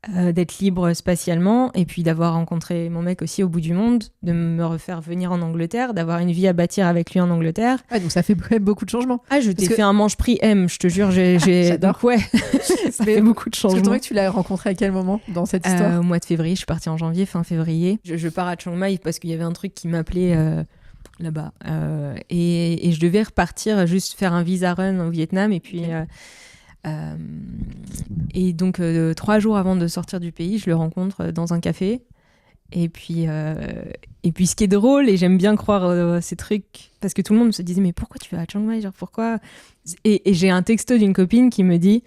D'être libre spatialement, et puis d'avoir rencontré mon mec aussi au bout du monde, de me refaire venir en Angleterre, d'avoir une vie à bâtir avec lui en Angleterre. Ouais, donc ça fait quand même beaucoup de changements. Je t'ai fait un manche-prix M, je te jure. J'adore. Donc ouais, ça fait beaucoup de changements. C'est vrai que tu l'as rencontré à quel moment dans cette histoire? Au mois de février, je suis partie en janvier, fin février. Je pars à Chiang Mai parce qu'il y avait un truc qui m'appelait là-bas. Et je devais repartir, juste faire un visa run au Vietnam, et puis... et donc 3 jours avant de sortir du pays, je le rencontre dans un café, et puis ce qui est drôle, et j'aime bien croire ces trucs, parce que tout le monde se disait mais pourquoi tu vas à Chiang Mai, genre pourquoi, et j'ai un texto d'une copine qui me dit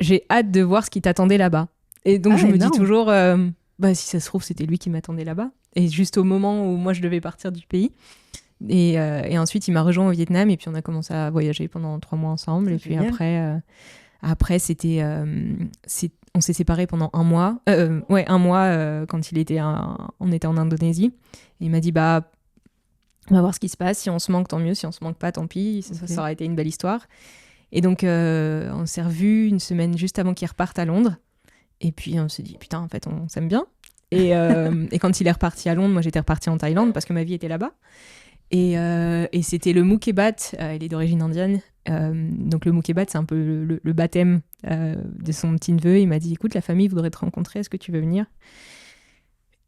j'ai hâte de voir ce qui t'attendait là-bas, et donc je me dis toujours si ça se trouve c'était lui qui m'attendait là-bas, et juste au moment où moi je devais partir du pays. Et ensuite, il m'a rejoint au Vietnam, et puis on a commencé à voyager pendant 3 mois ensemble. Et puis après c'était... on s'est séparés pendant 1 mois. Un mois quand on était en Indonésie. Et il m'a dit, on va voir ce qui se passe. Si on se manque, tant mieux. Si on se manque pas, tant pis. Ça aurait été une belle histoire. Et donc, on s'est revus une semaine juste avant qu'il reparte à Londres. Et puis, on s'est dit, putain, en fait, on s'aime bien. Et quand il est reparti à Londres, moi, j'étais repartie en Thaïlande parce que ma vie était là-bas. Et c'était le Mukebat, il est d'origine indienne, donc le Mukebat c'est un peu le baptême de son petit neveu. Il m'a dit écoute, la famille voudrait te rencontrer, est-ce que tu veux venir?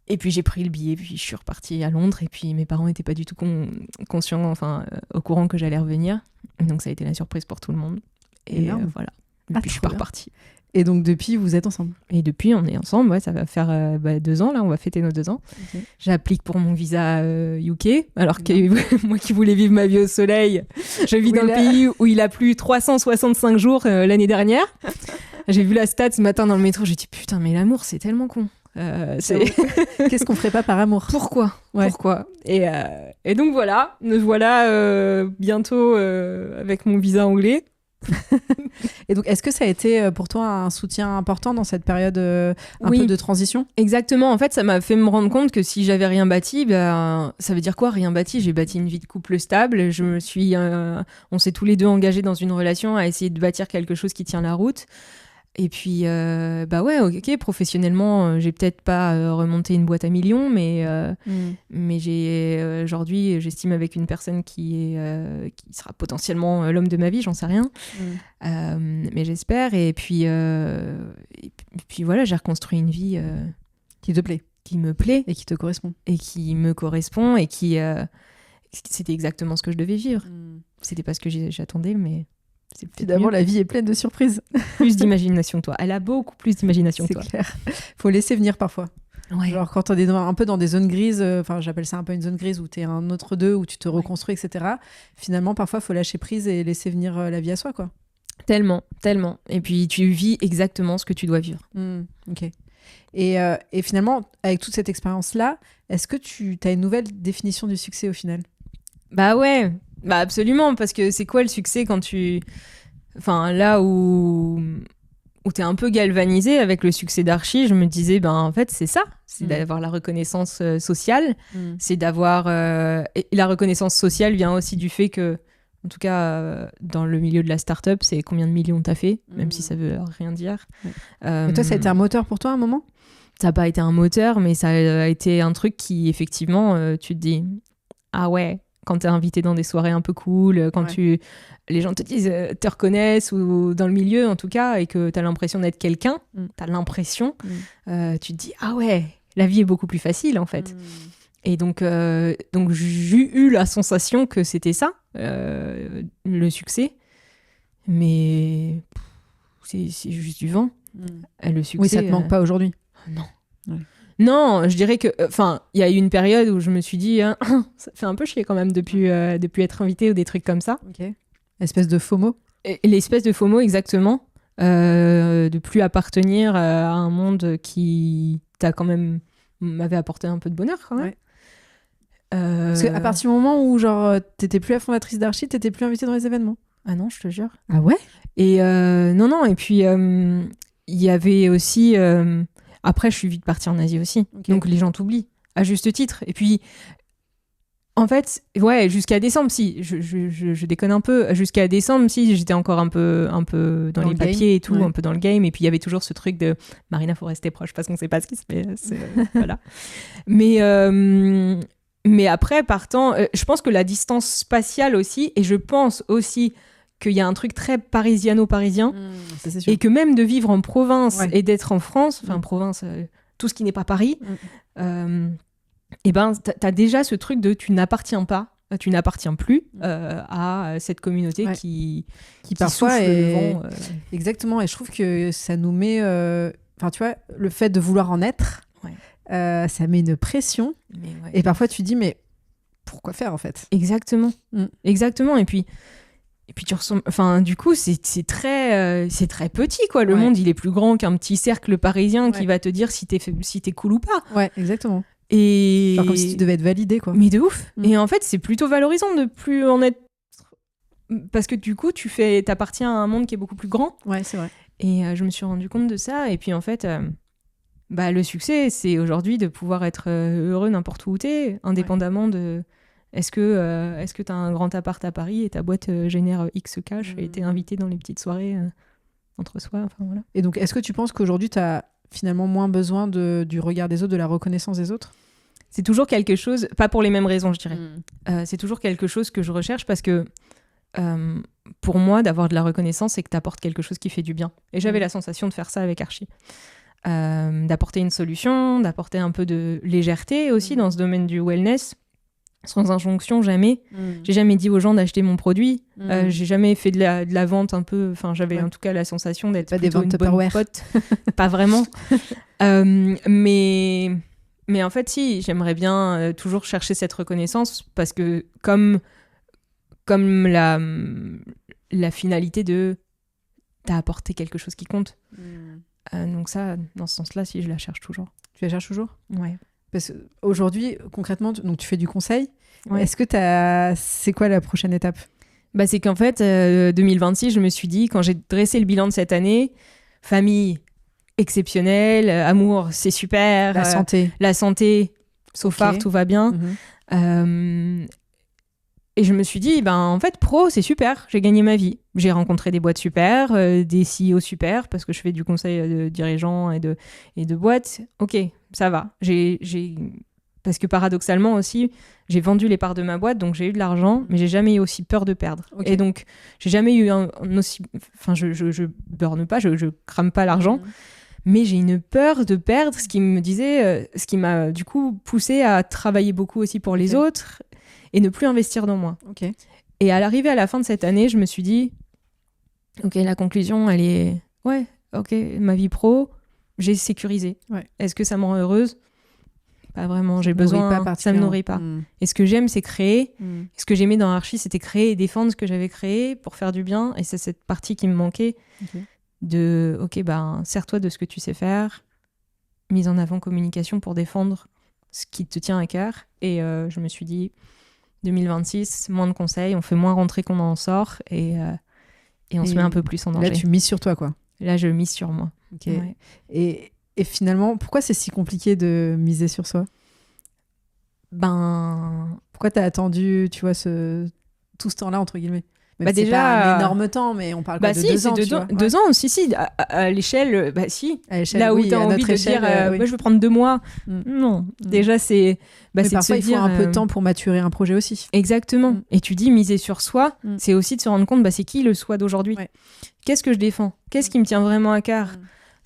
Et puis j'ai pris le billet, puis je suis repartie à Londres, et puis mes parents n'étaient pas du tout conscients, au courant que j'allais revenir, donc ça a été la surprise pour tout le monde. Et voilà, depuis je suis pas repartie. Et donc depuis, vous êtes ensemble? Et depuis, on est ensemble, ça va faire 2 ans, là, on va fêter nos 2 ans. Okay. J'applique pour mon visa UK, alors que moi qui voulais vivre ma vie au soleil, je vis dans le pays où il a plu 365 jours l'année dernière. J'ai vu la stat ce matin dans le métro, j'ai dit putain, mais l'amour, c'est tellement con. Qu'est-ce qu'on ferait pas par amour? Pourquoi et donc voilà, me voilà bientôt avec mon visa anglais. Et donc, est-ce que ça a été pour toi un soutien important dans cette période peu de transition? Exactement. En fait, ça m'a fait me rendre compte que si j'avais rien bâti, ça veut dire quoi, rien bâti? J'ai bâti une vie de couple stable. On s'est tous les deux engagés dans une relation à essayer de bâtir quelque chose qui tient la route. Et puis, ok, professionnellement, j'ai peut-être pas remonté une boîte à millions, mais aujourd'hui, j'estime avec une personne qui sera potentiellement l'homme de ma vie, j'en sais rien. Mais j'espère. Et puis voilà, j'ai reconstruit une vie qui te plaît. Qui me plaît. Et qui te correspond. Et qui me correspond, et qui... c'était exactement ce que je devais vivre. C'était pas ce que j'attendais, mais... Finalement, la vie est pleine de surprises. Plus d'imagination que toi. Elle a beaucoup plus d'imagination que toi. C'est clair. Faut laisser venir parfois. Ouais. Genre quand on est un peu dans des zones grises, j'appelle ça un peu une zone grise où t'es un autre deux, où tu te reconstruis, etc. Finalement, parfois, faut lâcher prise et laisser venir la vie à soi, quoi. Tellement. Et puis, tu vis exactement ce que tu dois vivre. Ok. Et finalement, avec toute cette expérience-là, est-ce que tu as une nouvelle définition du succès au final? Ouais. Absolument, parce que c'est quoi le succès quand tu... là où t'es un peu galvanisé avec le succès d'Archie, je me disais, en fait, c'est ça. C'est d'avoir la reconnaissance sociale. C'est d'avoir... Et la reconnaissance sociale vient aussi du fait que, en tout cas, dans le milieu de la start-up, c'est combien de millions t'as fait, même si ça veut rien dire. Et toi, ça a été un moteur pour toi à un moment? Ça n'a pas été un moteur, mais ça a été un truc qui, effectivement, tu te dis, ah ouais... Quand t'es invité dans des soirées un peu cool, quand les gens te reconnaissent, ou dans le milieu en tout cas, et que t'as l'impression d'être quelqu'un, tu te dis ah ouais, la vie est beaucoup plus facile en fait. Et donc j'ai eu la sensation que c'était ça, le succès, mais c'est juste du vent. Le succès, Oui, ça te manque pas aujourd'hui. Non. Ouais. Non, je dirais que... Enfin, il y a eu une période où je me suis dit, hein, ça fait un peu chier quand même depuis être invitée ou des trucs comme ça. Ok. Espèce de FOMO. Et l'espèce de FOMO, exactement. De plus appartenir à un monde qui m'avait apporté un peu de bonheur quand même. Ouais. Parce qu'à partir du moment où genre t'étais plus la fondatrice d'Archie, t'étais plus invitée dans les événements. Ah non, je te jure. Ah ouais. Et non, et puis il y avait aussi... Après, je suis vite partie en Asie aussi. Okay. Donc les gens t'oublient, à juste titre. Et puis, en fait, ouais, jusqu'à décembre, si, je déconne un peu, jusqu'à décembre, si, j'étais encore un peu dans les papiers et tout, ouais. un peu dans le game. Et puis il y avait toujours ce truc de Marina, faut rester proche parce qu'on sait pas ce qui se passe. Voilà. Mais après, partant, je pense que la distance spatiale aussi, et je pense aussi qu'il y a un truc très parisiano-parisien, ça, c'est sûr. et que même de vivre en province Ouais. et d'être en France, enfin province, tout ce qui n'est pas Paris, et ben t'as déjà ce truc de tu n'appartiens plus à cette communauté qui parfois souffle est... le vent. Exactement, et je trouve que ça nous met... Enfin, tu vois, le fait de vouloir en être, ça met une pression. Et parfois, tu dis, mais pourquoi faire, en fait ? Exactement. Exactement. Et puis tu ressens... Enfin, du coup, c'est très petit, quoi. Le monde, il est plus grand qu'un petit cercle parisien qui va te dire si t'es cool ou pas. Ouais, exactement. Et... Genre comme si tu devais être validé, quoi. Mais de ouf. Et en fait, c'est plutôt valorisant de plus en être... Parce que du coup, t'appartiens à un monde qui est beaucoup plus grand. Ouais, c'est vrai. Et je me suis rendu compte de ça. Et puis, en fait... le succès, c'est aujourd'hui de pouvoir être heureux n'importe où t'es, indépendamment de... Est-ce que t'as un grand appart à Paris et ta boîte génère X cash et t'es invité dans les petites soirées entre soi, enfin voilà. Et donc, est-ce que tu penses qu'aujourd'hui, t'as finalement moins besoin du regard des autres, de la reconnaissance des autres ? C'est toujours quelque chose, pas pour les mêmes raisons, je dirais. C'est toujours quelque chose que je recherche parce que pour moi, d'avoir de la reconnaissance, c'est que t'apportes quelque chose qui fait du bien. Et j'avais la sensation de faire ça avec Archie. D'apporter une solution, d'apporter un peu de légèreté aussi dans ce domaine du wellness, sans injonction, jamais. J'ai jamais dit aux gens d'acheter mon produit. J'ai jamais fait de la vente un peu... Enfin, j'avais en tout cas la sensation d'être pas plutôt des ventes une bonne pote. Pas vraiment. Mais en fait, si, j'aimerais bien toujours chercher cette reconnaissance parce que comme la finalité de... T'as apporté quelque chose qui compte. Donc ça, dans ce sens-là, si, je la cherche toujours. Tu la cherches toujours ? Ouais. Parce qu'aujourd'hui, concrètement, donc tu fais du conseil. Ouais. Est-ce que c'est quoi la prochaine étape ? C'est qu'en fait, 2026, je me suis dit, quand j'ai dressé le bilan de cette année, famille exceptionnelle, amour, c'est super. La santé, so far, tout va bien. Et je me suis dit, en fait, pro, c'est super. J'ai gagné ma vie. J'ai rencontré des boîtes super, des CEO super, parce que je fais du conseil de dirigeants et de boîtes. Ok, ça va. Parce que paradoxalement aussi, j'ai vendu les parts de ma boîte, donc j'ai eu de l'argent, mais j'ai jamais eu aussi peur de perdre. Okay. Et donc, j'ai jamais eu un aussi... Enfin, je burne pas, je crame pas l'argent, mais j'ai une peur de perdre, ce qui m'a du coup poussé à travailler beaucoup aussi pour les autres et ne plus investir dans moi. Okay. Et à l'arrivée à la fin de cette année, je me suis dit, ok, la conclusion, elle est... Ouais, ok, ma vie pro, j'ai sécurisé. Ouais. Est-ce que ça me rend heureuse ? Pas vraiment, j'ai besoin, ça me nourrit pas. Et ce que j'aime, c'est créer. Ce que j'aimais dans Archie, c'était créer et défendre ce que j'avais créé pour faire du bien. Et c'est cette partie qui me manquait de, ok, sers-toi de ce que tu sais faire, mise en avant communication pour défendre ce qui te tient à cœur. Et je me suis dit, 2026, moins de conseils, on fait moins rentrer qu'on en sort et on se met un peu plus en danger. Là, tu mises sur toi, quoi. Là, je mise sur moi. Okay. Ouais. Et finalement, pourquoi c'est si compliqué de miser sur soi ? Pourquoi t'as attendu, tu vois, tout ce temps-là, entre guillemets ? Même si déjà, c'est pas un énorme temps, mais on parle de 2 ans, tu vois. 2 ans, si. À l'échelle, si. À l'échelle, là où oui, t'as envie de dire, je veux prendre 2 mois. Non, déjà, c'est... mais c'est parfois, de se dire, il faut un peu de temps pour maturer un projet aussi. Exactement. Et tu dis, miser sur soi, c'est aussi de se rendre compte, c'est qui le soi d'aujourd'hui ? Qu'est-ce que je défends ? Qu'est-ce qui me tient vraiment à cœur ?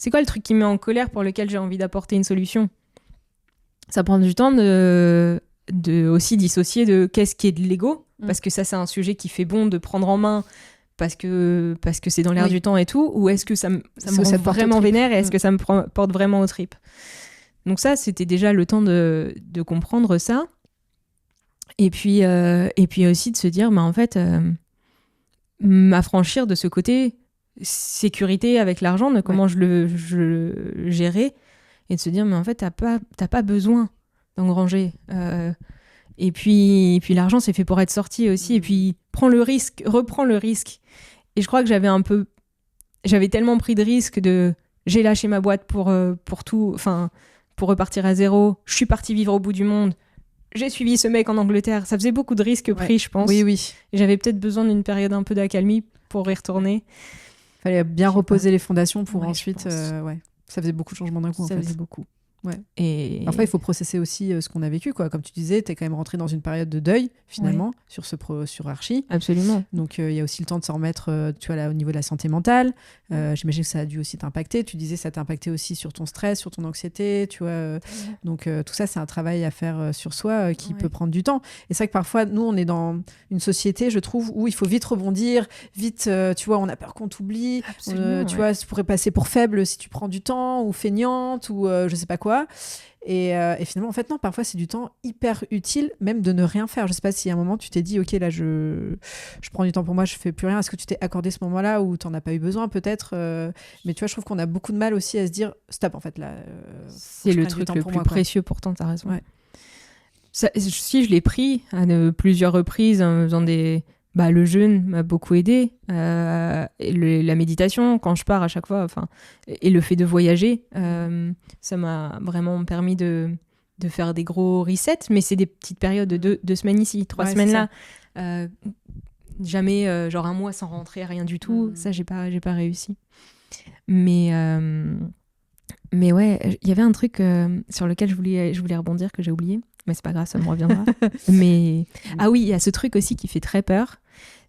C'est quoi le truc qui me met en colère pour lequel j'ai envie d'apporter une solution ? Ça prend du temps de aussi dissocier de qu'est-ce qui est de l'ego, parce que ça, c'est un sujet qui fait bon de prendre en main parce que c'est dans l'air Oui. du temps et tout, ou est-ce que ça me Est-ce que ça rend te porte aux vraiment tripes? vénère et est-ce que ça me porte vraiment aux tripes. Donc ça, c'était déjà le temps de comprendre ça. Et puis aussi de se dire, en fait, m'affranchir de ce côté sécurité avec l'argent, de comment je le gérais, et de se dire, mais en fait, t'as pas besoin d'engranger. Et puis l'argent, c'est fait pour être sorti aussi. Et puis, reprends le risque. Et je crois que j'avais tellement pris de risques j'ai lâché ma boîte pour tout, enfin, pour repartir à zéro. Je suis partie vivre au bout du monde. J'ai suivi ce mec en Angleterre. Ça faisait beaucoup de risques pris, je pense. Oui. Et j'avais peut-être besoin d'une période un peu d'accalmie pour y retourner. Fallait bien reposer les fondations pour Ouais, ensuite. Ça faisait beaucoup de changements d'un coup. Ça en fait. faisait beaucoup. Ouais. Et Parfois, il faut processer aussi ce qu'on a vécu, quoi. Comme tu disais, t'es quand même rentré dans une période de deuil, finalement, sur Archie. Absolument. Donc, il y a aussi le temps de s'en remettre, tu vois, là, au niveau de la santé mentale. J'imagine que ça a dû aussi t'impacter. Tu disais, ça t'a impacté aussi sur ton stress, sur ton anxiété, tu vois. Donc, tout ça, c'est un travail à faire sur soi qui peut prendre du temps. Et c'est vrai que parfois, nous, on est dans une société, je trouve, où il faut vite rebondir, vite, tu vois, on a peur qu'on t'oublie. Tu vois, ça pourrait passer pour faible si tu prends du temps, ou feignante, ou je sais pas quoi. Et finalement, en fait, non, parfois, c'est du temps hyper utile, même de ne rien faire. Je sais pas si à un moment, tu t'es dit, OK, là, je prends du temps pour moi, je fais plus rien. Est-ce que tu t'es accordé ce moment-là où t'en as pas eu besoin, peut-être mais tu vois, je trouve qu'on a beaucoup de mal aussi à se dire, stop, en fait, là. C'est le truc le plus précieux, pourtant, t'as raison. Ouais. Si je l'ai pris à plusieurs reprises en faisant le jeûne m'a beaucoup aidé, et la méditation quand je pars à chaque fois, et le fait de voyager, ça m'a vraiment permis de faire des gros resets, mais c'est des petites périodes de 2 semaines ici, 3 semaines là, jamais genre un mois sans rentrer, rien du tout. Ça j'ai pas réussi, mais ouais, il y avait un truc sur lequel je voulais rebondir que j'ai oublié. Mais c'est pas grave, ça me reviendra. Mais ah oui, il y a ce truc aussi qui fait très peur,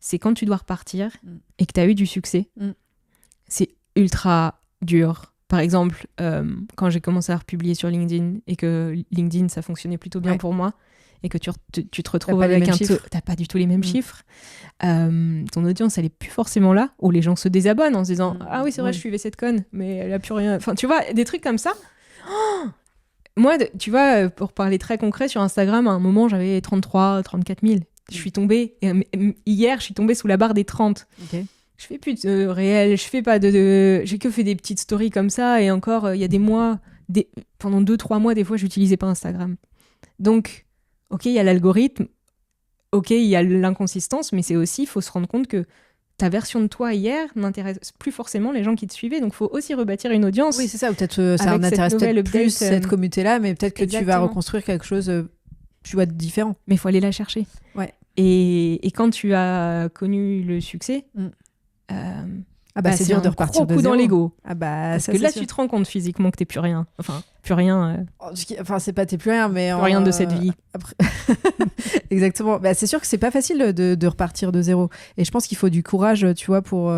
c'est quand tu dois repartir et que tu as eu du succès. C'est ultra dur. Par exemple, quand j'ai commencé à republier sur LinkedIn et que LinkedIn, ça fonctionnait plutôt bien pour moi, et que tu te retrouves avec t'as pas du tout les mêmes chiffres. Ton audience, elle est plus forcément là, où les gens se désabonnent en se disant ah oui, c'est vrai, je suivais cette conne, mais elle a plus rien. Enfin, tu vois, des trucs comme ça. Moi, tu vois, pour parler très concret, sur Instagram, à un moment, j'avais 33, 34 000. Je suis tombée, hier, je suis tombée sous la barre des 30. Okay. Je fais plus de réel, je fais pas j'ai que fait des petites stories comme ça, et encore, il y a des mois, pendant 2-3 mois, des fois, j'utilisais pas Instagram. Donc, ok, il y a l'algorithme, ok, il y a l'inconsistance, mais c'est aussi, il faut se rendre compte que ta version de toi hier n'intéresse plus forcément les gens qui te suivaient, donc il faut aussi rebâtir une audience. Oui, c'est ça, ou peut-être ça n'intéresse peut-être plus cette communauté-là, mais peut-être que tu vas reconstruire quelque chose, tu vois, de différent. Mais il faut aller la chercher. Ouais. Et quand tu as connu le succès, c'est dur de repartir de zéro. Dans l'ego. Parce que là, tu te rends compte physiquement que t'es plus rien. Enfin, plus rien. Enfin, c'est pas t'es plus rien, mais plus rien de cette vie. Après... Exactement. C'est sûr que c'est pas facile de repartir de zéro. Et je pense qu'il faut du courage, tu vois, pour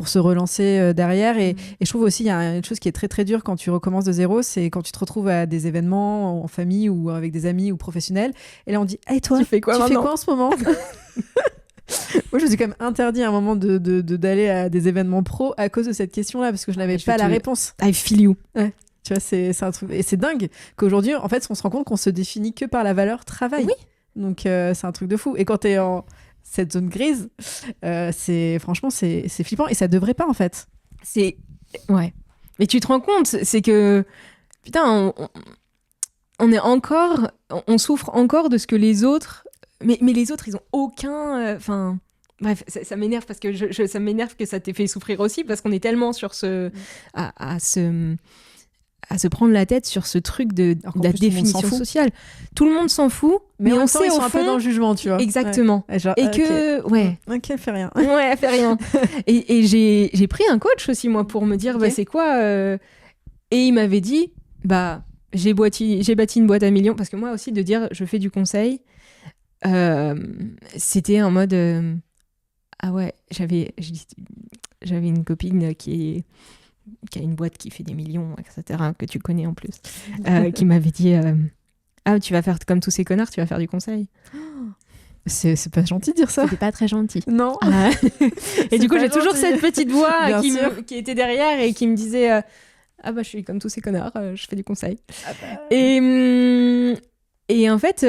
se relancer derrière. Et je trouve aussi, il y a une chose qui est très très dure quand tu recommences de zéro, c'est quand tu te retrouves à des événements en famille ou avec des amis ou professionnels. Et là, on dit, hey, toi, tu fais quoi en ce moment? Moi, je me suis quand même interdit à un moment d'aller à des événements pro à cause de cette question-là, parce que je n'avais pas la réponse. I feel you. Ouais. Tu vois, c'est un truc. Et c'est dingue qu'aujourd'hui, en fait, on se rend compte qu'on se définit que par la valeur travail. Oui. Donc, c'est un truc de fou. Et quand t'es en cette zone grise, franchement, c'est flippant. Et ça devrait pas, en fait. Ouais. Mais tu te rends compte, c'est que, putain, on souffre encore de ce que les autres. Mais les autres, ils ont aucun... bref, ça m'énerve parce que ça m'énerve que ça t'ait fait souffrir aussi, parce qu'on est tellement sur à se prendre la tête sur ce truc de la définition sociale. Tout le monde s'en fout, mais on sait ils sont au fond... un peu dans le jugement, tu vois. Exactement. Ouais. Genre, et que... Ouais. Ok, elle fait rien. Ouais, elle fait rien. et j'ai pris un coach aussi, moi, pour me dire, c'est quoi... Et il m'avait dit, j'ai bâti une boîte à millions, parce que moi aussi, de dire, je fais du conseil... c'était en mode ah ouais, j'avais une copine qui a une boîte qui fait des millions, etc., que tu connais en plus, qui m'avait dit tu vas faire comme tous ces connards, tu vas faire du conseil. C'est pas gentil de dire ça. C'était pas très gentil. Non. Et du coup, j'ai toujours gentil. cette petite voix Bien qui, sûr. qui était derrière et qui me disait ah bah je suis comme tous ces connards, je fais du conseil. Ah bah... Et en fait,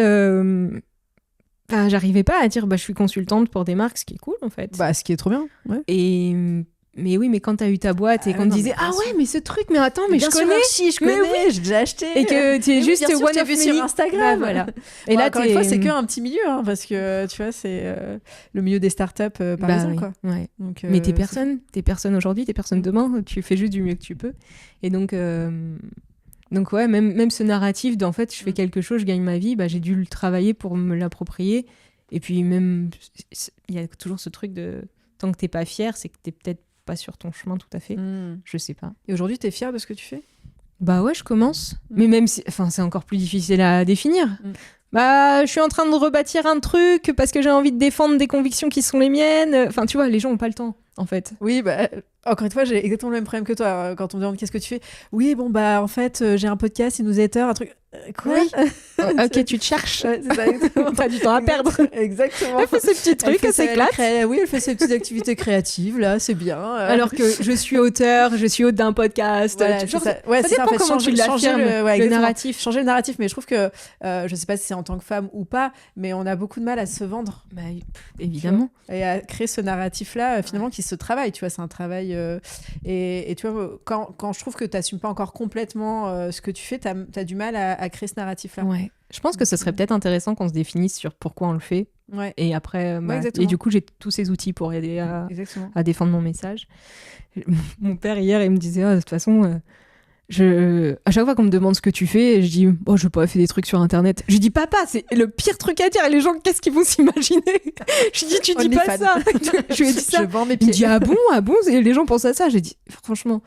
j'arrivais pas à dire bah je suis consultante pour des marques, ce qui est cool en fait. Bah, ce qui est trop bien. Ouais. Mais oui, mais quand t'as eu ta boîte et qu'on te disait ah ouais mais ce truc, mais attends, mais bien je connais, je connais, oui. j'ai déjà acheté. Et que tu es juste bien sûr, one of vu many sur Instagram. Bah, voilà. Et là, encore une fois, c'est qu'un petit milieu, hein, parce que tu vois, c'est le milieu des startups parisiens, oui. quoi. Ouais. Donc, mais t'es personne aujourd'hui, t'es personne demain, tu fais juste du mieux que tu peux. Et donc ouais, même ce narratif d'en fait, je fais quelque chose, je gagne ma vie, bah, j'ai dû le travailler pour me l'approprier. Et puis même, il y a toujours ce truc de tant que t'es pas fier, c'est que t'es peut-être pas sur ton chemin tout à fait. Je sais pas. Et aujourd'hui, t'es fière de ce que tu fais ? Bah ouais, je commence. Mais même si, c'est encore plus difficile à définir. Bah, je suis en train de rebâtir un truc parce que j'ai envie de défendre des convictions qui sont les miennes. Enfin, tu vois, les gens ont pas le temps, en fait. Oui, bah, encore une fois, j'ai exactement le même problème que toi. Quand on me demande qu'est-ce que tu fais, oui, bon, bah, en fait, j'ai un podcast, une newsletter, un truc. Quoi ? Oui. Ok, tu te cherches. Ouais, c'est ça, exactement. T'as du temps à perdre. Exactement. Elle fait ses petits trucs, elle s'éclate. Oui, elle fait ses petites activités créatives, là, c'est bien. Alors que je suis auteur, je suis hôte d'un podcast. Voilà, toujours, ça. Ouais, ça c'est dépend ça, en fait, comment tu l'affirmes, le narratif. Changer le narratif, mais je trouve que, je sais pas si c'est en tant que femme ou pas, mais on a beaucoup de mal à se vendre. Bah, évidemment. Et à créer ce narratif-là, finalement, qui se travaille, tu vois, c'est un travail. Et tu vois, quand je trouve que tu n'assumes pas encore complètement ce que tu fais, tu as du mal à créer ce narratif-là. Ouais. Je pense que ce serait peut-être intéressant qu'on se définisse sur pourquoi on le fait. Ouais. Et après, exactement. Et du coup, j'ai tous ces outils pour aider à défendre mon message. Mon père, hier, il me disait, de toute façon, à chaque fois qu'on me demande ce que tu fais, je dis, je vais pas faire des trucs sur Internet. Je lui dis, papa, c'est le pire truc à dire. Et les gens, qu'est-ce qu'ils vont s'imaginer ? Je lui dis, tu dis pas ça. Je lui ai dit ça. Je vends mes pieds. Il me dit, ah bon, et les gens pensent à ça. J'ai dit, franchement,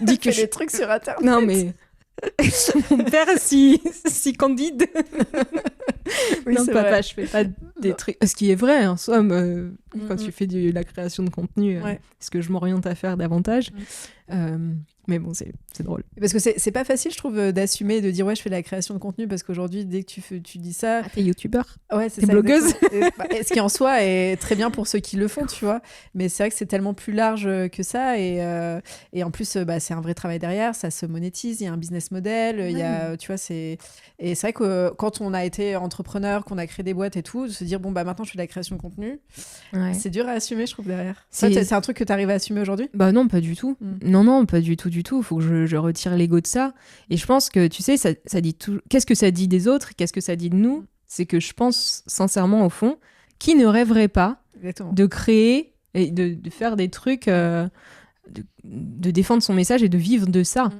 dis que des trucs sur Internet. Non, mais... Mon père si candide. Oui, non, papa, vrai. je fais pas des trucs. Ce qui est vrai, en somme, quand tu fais de la création de contenu, est-ce que je m'oriente à faire davantage mais bon, c'est drôle. Parce que c'est pas facile, je trouve, d'assumer, de dire ouais, je fais de la création de contenu, parce qu'aujourd'hui, dès que tu dis ça... t'es youtubeur, ouais, c'est t'es ça, blogueuse. Ce qui en soi est très bien pour ceux qui le font, tu vois. Mais c'est vrai que c'est tellement plus large que ça. Et en plus, c'est un vrai travail derrière, ça se monétise, il y a un business model, il y a, tu vois, c'est... Et c'est vrai que quand on a été entrepreneur, qu'on a créé des boîtes et tout, de se dire, bon, maintenant, je fais de la création de contenu, c'est dur à assumer, je trouve, derrière. C'est un truc que tu arrives à assumer aujourd'hui ? Bah non, pas du tout. Non, pas du tout. Il faut que je retire l'ego de ça. Et je pense que, tu sais, ça dit tout... Qu'est-ce que ça dit des autres ? Qu'est-ce que ça dit de nous ? C'est que je pense, sincèrement, au fond, qui ne rêverait pas de créer et de faire des trucs, de défendre son message et de vivre de ça.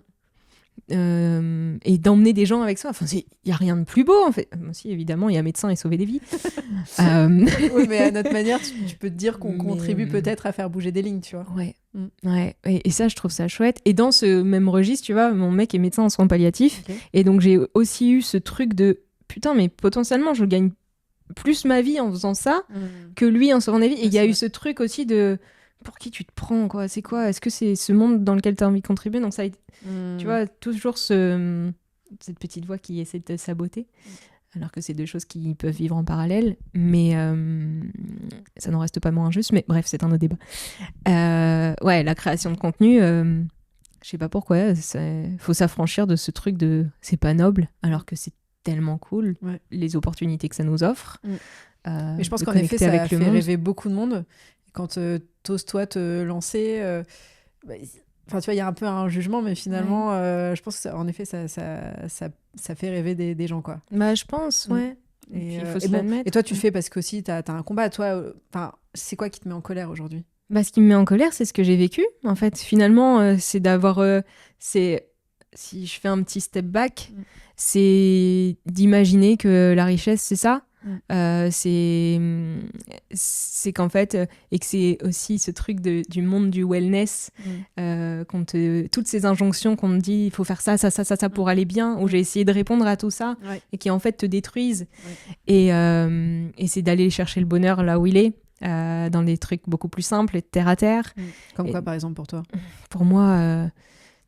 Et d'emmener des gens avec soi. Enfin, il n'y a rien de plus beau, en fait. Si, évidemment, il y a médecin et sauver des vies. Oui, mais à notre manière, tu peux te dire qu'on contribue peut-être à faire bouger des lignes, tu vois. Ouais. Et ça, je trouve ça chouette. Et dans ce même registre, tu vois, mon mec est médecin en soins palliatifs. Okay. Et donc, j'ai aussi eu ce truc de putain, mais potentiellement, je gagne plus ma vie en faisant ça que lui en sauvant des vies. Et il y a eu ce truc aussi de pour qui tu te prends, quoi. C'est quoi ? Est-ce que c'est ce monde dans lequel tu as envie de contribuer ? Donc, ça, tu vois, toujours cette petite voix qui essaie de te saboter. Alors que c'est deux choses qui peuvent vivre en parallèle, mais ça n'en reste pas moins injuste. Mais bref, c'est un autre débat. Ouais, la création de contenu, je sais pas pourquoi, faut s'affranchir de ce truc de c'est pas noble, alors que c'est tellement cool, les opportunités que ça nous offre. Mais je pense qu'en effet, ça a fait rêver beaucoup de monde. Quand t'oses toi te lancer, enfin, tu vois, il y a un peu un jugement, mais finalement, je pense qu'en effet, ça fait rêver des gens, quoi. Bah, je pense, ouais. Et il faut se l'admettre. Et toi, tu le fais parce qu'aussi, t'as un combat. Toi, c'est quoi qui te met en colère aujourd'hui ? Bah, ce qui me met en colère, c'est ce que j'ai vécu. En fait, finalement, c'est d'avoir... si je fais un petit step back, c'est d'imaginer que la richesse, c'est ça. C'est qu'en fait et que c'est aussi ce truc du monde du wellness, toutes ces injonctions qu'on te dit il faut faire ça pour aller bien, où j'ai essayé de répondre à tout ça et qui en fait te détruisent et c'est d'aller chercher le bonheur là où il est, dans des trucs beaucoup plus simples et terre à terre. Comme quoi par exemple pour toi ? Pour moi,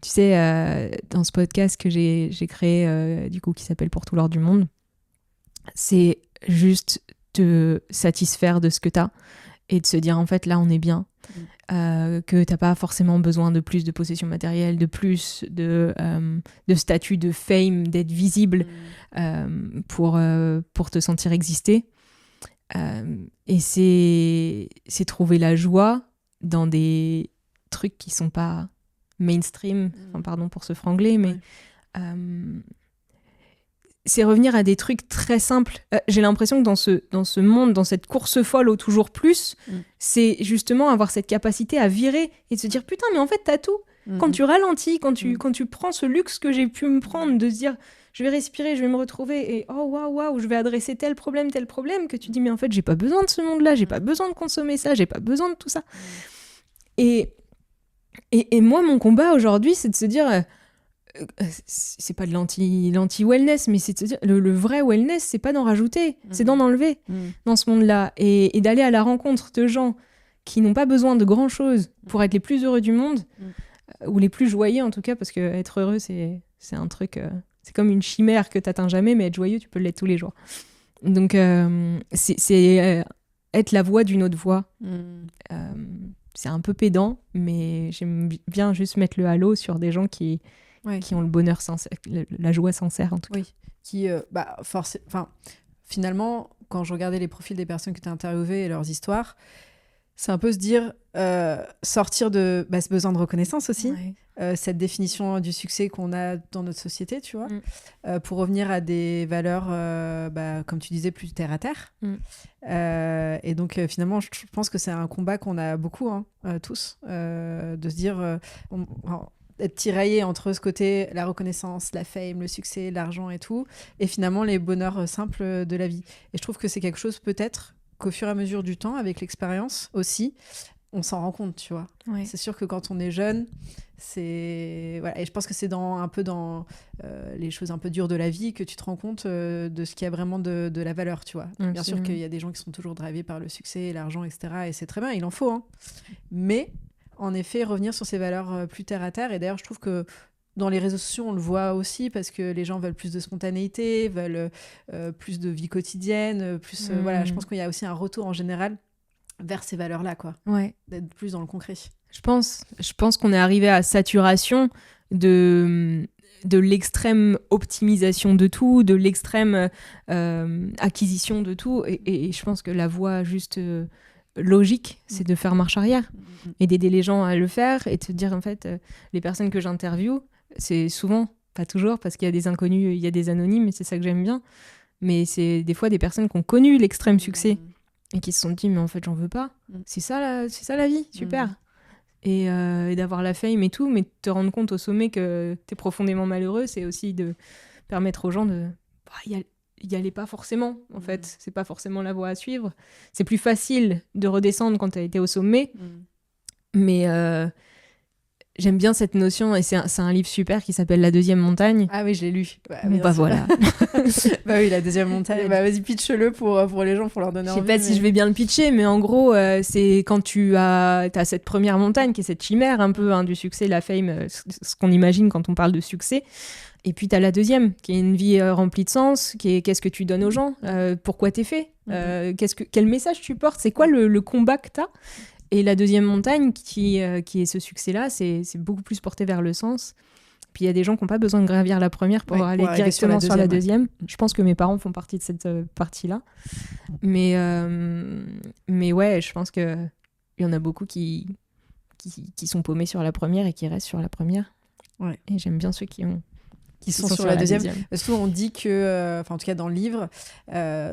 tu sais, dans ce podcast que j'ai créé du coup qui s'appelle Pour tout l'or du monde, c'est juste te satisfaire de ce que t'as et de se dire en fait là on est bien, que t'as pas forcément besoin de plus de possession matérielle, de plus de statut, de fame, d'être visible pour te sentir exister. Et c'est trouver la joie dans des trucs qui sont pas mainstream, enfin, pardon pour ce franglais, mais c'est revenir à des trucs très simples. J'ai l'impression que dans ce monde, dans cette course folle au toujours plus, c'est justement avoir cette capacité à virer et de se dire putain mais en fait t'as tout. Quand tu ralentis, quand tu prends ce luxe que j'ai pu me prendre de se dire je vais respirer, je vais me retrouver et oh waouh, je vais adresser tel problème, que tu dis mais en fait j'ai pas besoin de ce monde-là, j'ai pas besoin de consommer ça, j'ai pas besoin de tout ça. Et moi mon combat aujourd'hui c'est de se dire c'est pas de l'anti-wellness, mais c'est de se dire le vrai wellness c'est pas d'en rajouter, c'est d'en enlever dans ce monde-là et d'aller à la rencontre de gens qui n'ont pas besoin de grand chose pour être les plus heureux du monde ou les plus joyeux en tout cas, parce que être heureux c'est un truc c'est comme une chimère que t'atteins jamais, mais être joyeux tu peux l'être tous les jours. Donc c'est être la voix d'une autre voix. C'est un peu pédant, mais j'aime bien juste mettre le halo sur des gens qui ont le bonheur sincère, la joie sincère en tout cas. Oui, qui, finalement, quand je regardais les profils des personnes que tu as interviewées et leurs histoires, c'est un peu se dire, sortir de ce besoin de reconnaissance aussi, cette définition du succès qu'on a dans notre société, tu vois, pour revenir à des valeurs, comme tu disais, plus terre à terre. Et donc, finalement, je pense que c'est un combat qu'on a beaucoup, tous, de se dire... être tiraillé entre ce côté, la reconnaissance, la fame, le succès, l'argent et tout, et finalement les bonheurs simples de la vie. Et je trouve que c'est quelque chose peut-être qu'au fur et à mesure du temps, avec l'expérience aussi, on s'en rend compte, tu vois. Ouais. C'est sûr que quand on est jeune, c'est... Voilà. Et je pense que c'est un peu dans les choses un peu dures de la vie que tu te rends compte de ce qui a vraiment de la valeur, tu vois. Bien sûr qu'il y a des gens qui sont toujours drivés par le succès, l'argent, etc. Et c'est très bien, il en faut. Mais... en effet, revenir sur ces valeurs plus terre à terre. Et d'ailleurs, je trouve que dans les réseaux sociaux, on le voit aussi parce que les gens veulent plus de spontanéité, veulent plus de vie quotidienne, plus... voilà, je pense qu'il y a aussi un retour en général vers ces valeurs-là, quoi. Ouais. D'être plus dans le concret. Je pense qu'on est arrivé à saturation de l'extrême optimisation de tout, de l'extrême acquisition de tout. Et je pense que la voie juste... logique, c'est de faire marche arrière et d'aider les gens à le faire et de se dire en fait les personnes que j'interviewe, c'est souvent, pas toujours parce qu'il y a des inconnus, il y a des anonymes et c'est ça que j'aime bien, mais c'est des fois des personnes qui ont connu l'extrême succès et qui se sont dit mais en fait j'en veux pas, c'est ça la vie, super. Et d'avoir la fame et tout, mais de te rendre compte au sommet que t'es profondément malheureux, c'est aussi de permettre aux gens de y aller pas forcément, en fait. C'est pas forcément la voie à suivre. C'est plus facile de redescendre quand t'as été au sommet. Mais j'aime bien cette notion, et c'est un livre super qui s'appelle La deuxième montagne. Ah oui, je l'ai lu. Voilà. Bah oui, La deuxième montagne. Bah vas-y, pitch-le pour les gens, pour leur donner envie. Je sais pas si je vais bien le pitcher, mais en gros, c'est quand t'as cette première montagne, qui est cette chimère un peu du succès, la fame, ce qu'on imagine quand on parle de succès. Et puis, tu as la deuxième, qui est une vie remplie de sens, qui est qu'est-ce que tu donnes aux gens, pourquoi t'es fait, quel message tu portes, c'est quoi le combat que t'as. Et la deuxième montagne, qui est ce succès-là, c'est beaucoup plus porté vers le sens. Puis il y a des gens qui n'ont pas besoin de gravir la première pour aller directement sur la deuxième. Je pense que mes parents font partie de cette partie-là. Mais ouais, je pense qu'il y en a beaucoup qui sont paumés sur la première et qui restent sur la première. Ouais. Et j'aime bien ceux qui sont sur la deuxième. Souvent, on dit que, en tout cas dans le livre,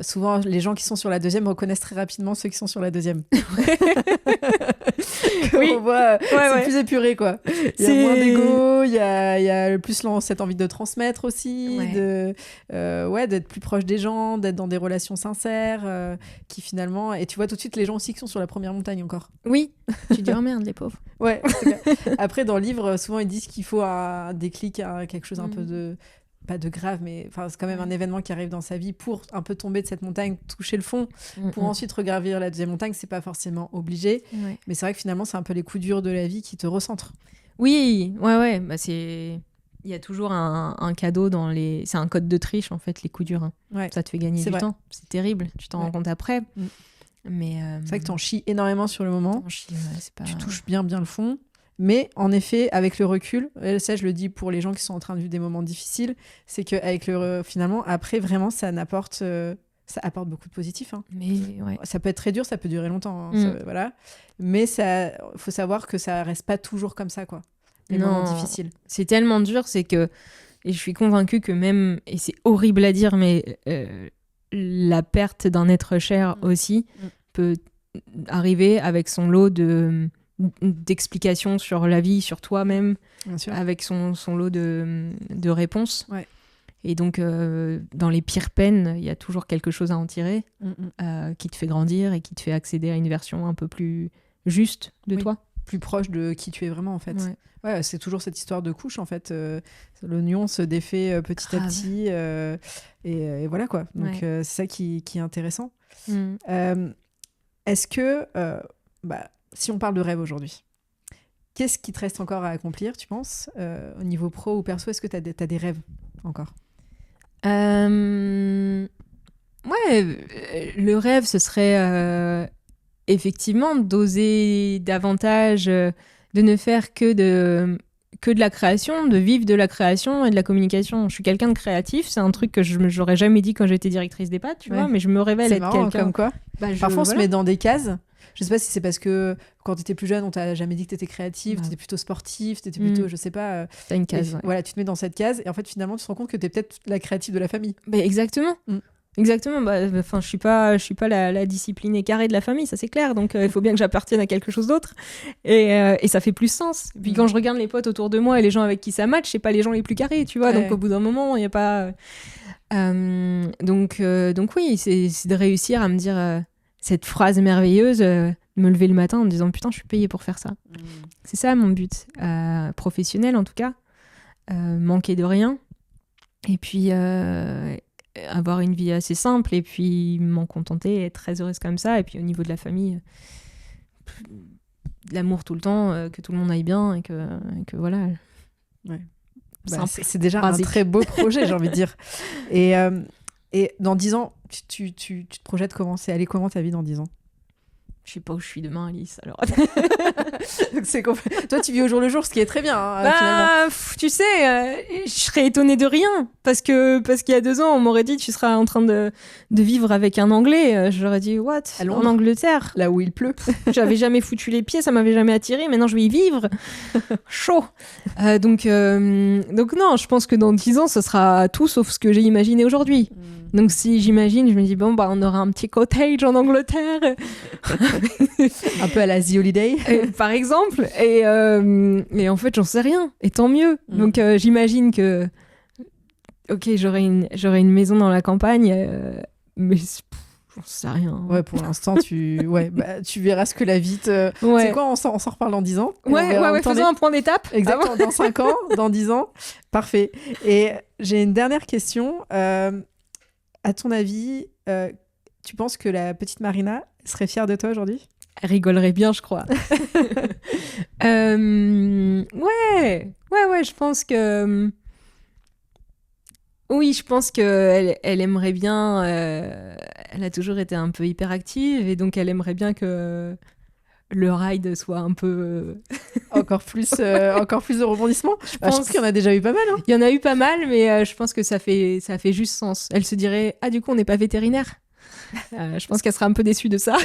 souvent les gens qui sont sur la deuxième reconnaissent très rapidement ceux qui sont sur la deuxième. Oui. On voit, c'est plus épuré, quoi. Il y a moins d'ego, il y a plus cette envie de transmettre aussi, d'être plus proche des gens, d'être dans des relations sincères, qui finalement... Et tu vois tout de suite les gens aussi qui sont sur la première montagne encore. Oui, tu dis oh merde, les pauvres. Ouais. Après, dans le livre, souvent ils disent qu'il faut un déclic, quelque chose un peu pas de grave, mais c'est quand même un événement qui arrive dans sa vie pour un peu tomber de cette montagne, toucher le fond, pour ensuite regravir la deuxième montagne. C'est pas forcément obligé, mais c'est vrai que finalement c'est un peu les coups durs de la vie qui te recentrent. Oui, ouais, bah il Il y a toujours un cadeau dans les... C'est un code de triche, en fait, les coups durs. Hein. Ouais. Ça te fait gagner du temps. C'est terrible. Tu t'en rends compte après. Mais c'est vrai que t'en chies énormément sur le moment. C'est pas... Tu touches bien le fond. Mais en effet, avec le recul, ça je le dis pour les gens qui sont en train de vivre des moments difficiles, c'est qu'avec finalement, après, vraiment, ça apporte beaucoup de positif. Hein. Mais ça peut être très dur, ça peut durer longtemps. Hein, voilà. Mais il faut savoir que ça reste pas toujours comme ça, quoi. Les moments difficiles. C'est tellement dur, c'est que... Et je suis convaincue que même... Et c'est horrible à dire, mais la perte d'un être cher aussi peut arriver avec son lot d'explications sur la vie, sur toi-même, avec son lot de réponses. Ouais. Et donc, dans les pires peines, il y a toujours quelque chose à en tirer qui te fait grandir et qui te fait accéder à une version un peu plus juste de toi. Plus proche de qui tu es vraiment, en fait. Ouais, c'est toujours cette histoire de couche, en fait. L'oignon se défait petit à petit. Et voilà, quoi. Donc, c'est ça qui est intéressant. Est-ce que... si on parle de rêve aujourd'hui, qu'est-ce qui te reste encore à accomplir, tu penses, au niveau pro ou perso? Est-ce que tu as des rêves encore? Le rêve, ce serait effectivement d'oser davantage, de ne faire que de la création, de vivre de la création et de la communication. Je suis quelqu'un de créatif, c'est un truc que j'aurais jamais dit quand j'étais directrice d'EHPAD, tu vois, mais je me révèle être quelqu'un. Comme quoi. Parfois, on se met dans des cases. Je sais pas si c'est parce que quand tu étais plus jeune, on t'a jamais dit que tu étais créative, tu étais plutôt sportive, tu étais plutôt, je sais pas. T'as une case. Voilà, tu te mets dans cette case et en fait, finalement, tu te rends compte que tu es peut-être la créative de la famille. Exactement. Exactement. Je suis pas la disciplinée carrée de la famille, ça c'est clair. Donc, il faut bien que j'appartienne à quelque chose d'autre. Et ça fait plus sens. Et puis, quand je regarde les potes autour de moi et les gens avec qui ça match, c'est pas les gens les plus carrés, tu vois. Donc, au bout d'un moment, il n'y a pas... Donc oui, c'est de réussir à me dire... cette phrase merveilleuse, me lever le matin en me disant putain, je suis payée pour faire ça. C'est ça mon but, professionnel en tout cas, manquer de rien, et puis avoir une vie assez simple, et puis m'en contenter, être très heureuse comme ça, et puis au niveau de la famille, l'amour tout le temps, que tout le monde aille bien, et que voilà. Ouais. C'est déjà un très beau projet, j'ai envie de dire. Et dans 10 ans, tu te projettes comment? C'est aller comment ta vie dans 10 ans? Je sais pas où je suis demain, Alice. Alors... Toi, tu vis au jour le jour, ce qui est très bien. Hein, tu sais, je serais étonnée de rien. Parce qu'il y a 2 ans, on m'aurait dit tu seras en train de vivre avec un Anglais. J'aurais dit, what? En Angleterre? Là où il pleut. J'avais jamais foutu les pieds, ça m'avait jamais attiré. Maintenant, je vais y vivre. Chaud. Donc non, je pense que dans 10 ans, ce sera tout sauf ce que j'ai imaginé aujourd'hui. Donc si j'imagine, je me dis, bon, on aura un petit cottage en Angleterre. Un peu à la The Holiday. Par exemple. Et en fait, j'en sais rien. Et tant mieux. Donc j'imagine que... Ok, j'aurai une maison dans la campagne, mais j'en sais rien. Ouais, pour l'instant, tu verras ce que la vie te... C'est quoi, on s'en reparle dans 10 ans. Ouais, faisons un point d'étape. Exactement, dans 5 ans, dans 10 ans. Parfait. Et j'ai une dernière question. À ton avis, tu penses que la petite Marina serait fière de toi aujourd'hui? Elle rigolerait bien, je crois. Ouais, je pense que... Oui, je pense qu'elle aimerait bien... Elle a toujours été un peu hyperactive, et donc elle aimerait bien que le ride soit un peu... encore plus de rebondissements. Je pense qu'il y en a déjà eu pas mal. Hein. Il y en a eu pas mal, mais je pense que ça fait juste sens. Elle se dirait, du coup, on n'est pas vétérinaire. Je pense qu'elle sera un peu déçue de ça.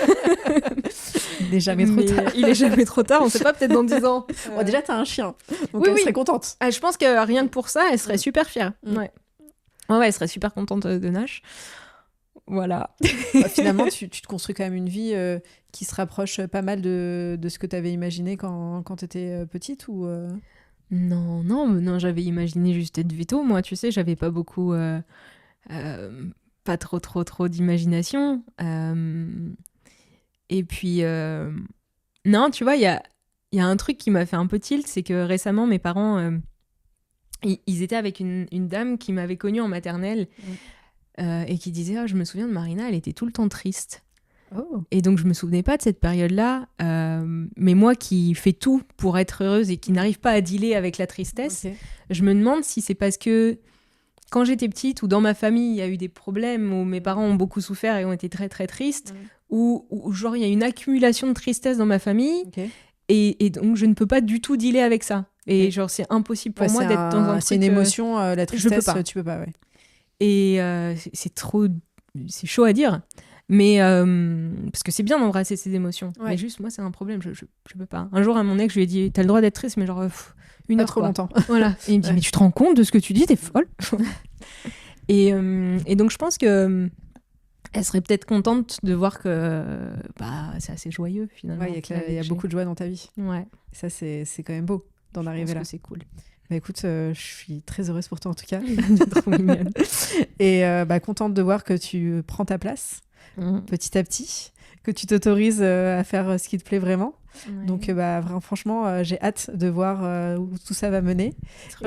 Il n'est jamais trop tard. Il est jamais trop tard, on ne sait pas, peut-être dans 10 ans. Bon, déjà, tu as un chien, donc elle serait contente. Je pense que rien que pour ça, elle serait super fière. Ouais, elle serait super contente de Nash. Voilà. Finalement, tu te construis quand même une vie qui se rapproche pas mal de ce que tu avais imaginé quand tu étais petite ou Non, j'avais imaginé juste être veto. Moi, tu sais, j'avais pas beaucoup... pas trop d'imagination. Et puis... Non, tu vois, il y a un truc qui m'a fait un peu tilt, c'est que récemment, mes parents... ils étaient avec une dame qui m'avait connue en maternelle et qui disait, je me souviens de Marina, elle était tout le temps triste. Oh. Et donc, je me souvenais pas de cette période-là. Mais moi qui fais tout pour être heureuse et qui n'arrive pas à dealer avec la tristesse, Ok. je me demande si c'est parce que quand j'étais petite ou dans ma famille, il y a eu des problèmes où mes parents ont beaucoup souffert et ont été très, très tristes, ou genre, il y a une accumulation de tristesse dans ma famille. Ok. Et donc, je ne peux pas du tout dealer avec ça. Et Ok. genre, c'est impossible pour Ouais, moi d'être dans un truc... c'est une émotion, la je peux tristesse, pas. tu peux pas, ouais. Et c'est trop... C'est chaud à dire. Mais parce que c'est bien d'embrasser ses émotions. Ouais. Mais juste, moi, c'est un problème. Je peux pas. Un jour, à mon ex, je lui ai dit, t'as le droit d'être triste, mais genre une Pas heure, trop quoi. longtemps. Voilà. Et il me dit, Ouais. mais tu te rends compte de ce que tu dis? T'es folle. Et donc, je pense que elle serait peut-être contente de voir que c'est assez joyeux, finalement. Ouais, il y a beaucoup de joie dans ta vie. Ouais. Ça, c'est quand même beau d'en arriver là. Que c'est cool. Bah écoute, je suis très heureuse pour toi en tout cas. Trop mignonne. Et contente de voir que tu prends ta place petit à petit, que tu t'autorises à faire ce qui te plaît vraiment. Ouais. Donc franchement, j'ai hâte de voir où tout ça va mener.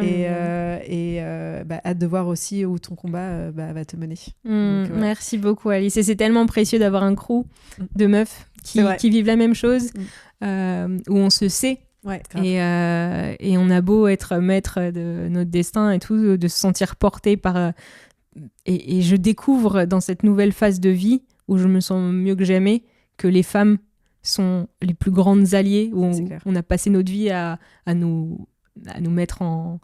Et hâte de voir aussi où ton combat va te mener. Donc, ouais. Merci beaucoup, Alice. Et c'est tellement précieux d'avoir un crew de meufs qui vivent la même chose, où on se sait. Ouais, grave. Et on a beau être maître de notre destin et tout, de se sentir porté par... et je découvre dans cette nouvelle phase de vie, où je me sens mieux que jamais, que les femmes sont les plus grandes alliées, où on a passé notre vie à nous mettre en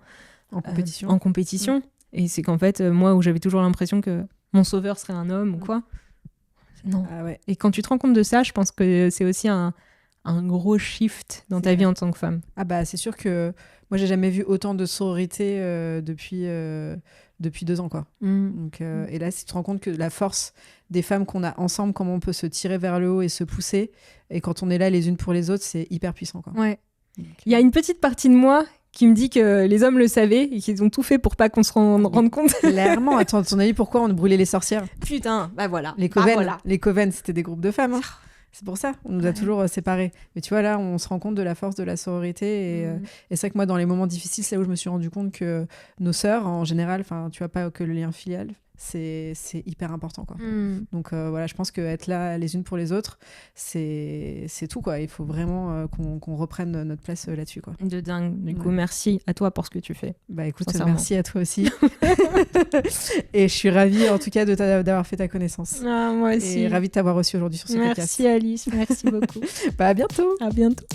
compétition. Et c'est qu'en fait, moi, où j'avais toujours l'impression que mon sauveur serait un homme ou quoi, non. Ah ouais. Et quand tu te rends compte de ça, je pense que c'est aussi un gros shift dans ta vie en tant que femme. Ah bah c'est sûr que moi j'ai jamais vu autant de sororité depuis 2 ans quoi. Donc, et là si tu te rends compte que la force des femmes qu'on a ensemble, comment on peut se tirer vers le haut et se pousser, et quand on est là les unes pour les autres, c'est hyper puissant quoi. Ouais. Il y a une petite partie de moi qui me dit que les hommes le savaient et qu'ils ont tout fait pour pas qu'on se rende compte. Clairement. Attends, à ton avis, pourquoi on brûlait les sorcières? Putain, bah voilà. Les coven, les coven, c'était des groupes de femmes. Hein. C'est pour ça, on nous a toujours séparés. Mais tu vois, là, on se rend compte de la force de la sororité. Et c'est vrai que moi, dans les moments difficiles, c'est là où je me suis rendu compte que nos sœurs, en général, tu vois, pas que le lien filial, c'est hyper important, quoi. Donc voilà, je pense qu'être là les unes pour les autres, c'est tout, quoi. Il faut vraiment qu'on reprenne notre place là-dessus, quoi. De dingue. Du coup, merci à toi pour ce que tu fais. Bah écoute, merci à toi aussi. Et je suis ravie, en tout cas, d'avoir fait ta connaissance. Ah, moi aussi. Et ravie de t'avoir reçu aujourd'hui sur ce podcast. Merci Alice, merci beaucoup. Bah à bientôt. À bientôt.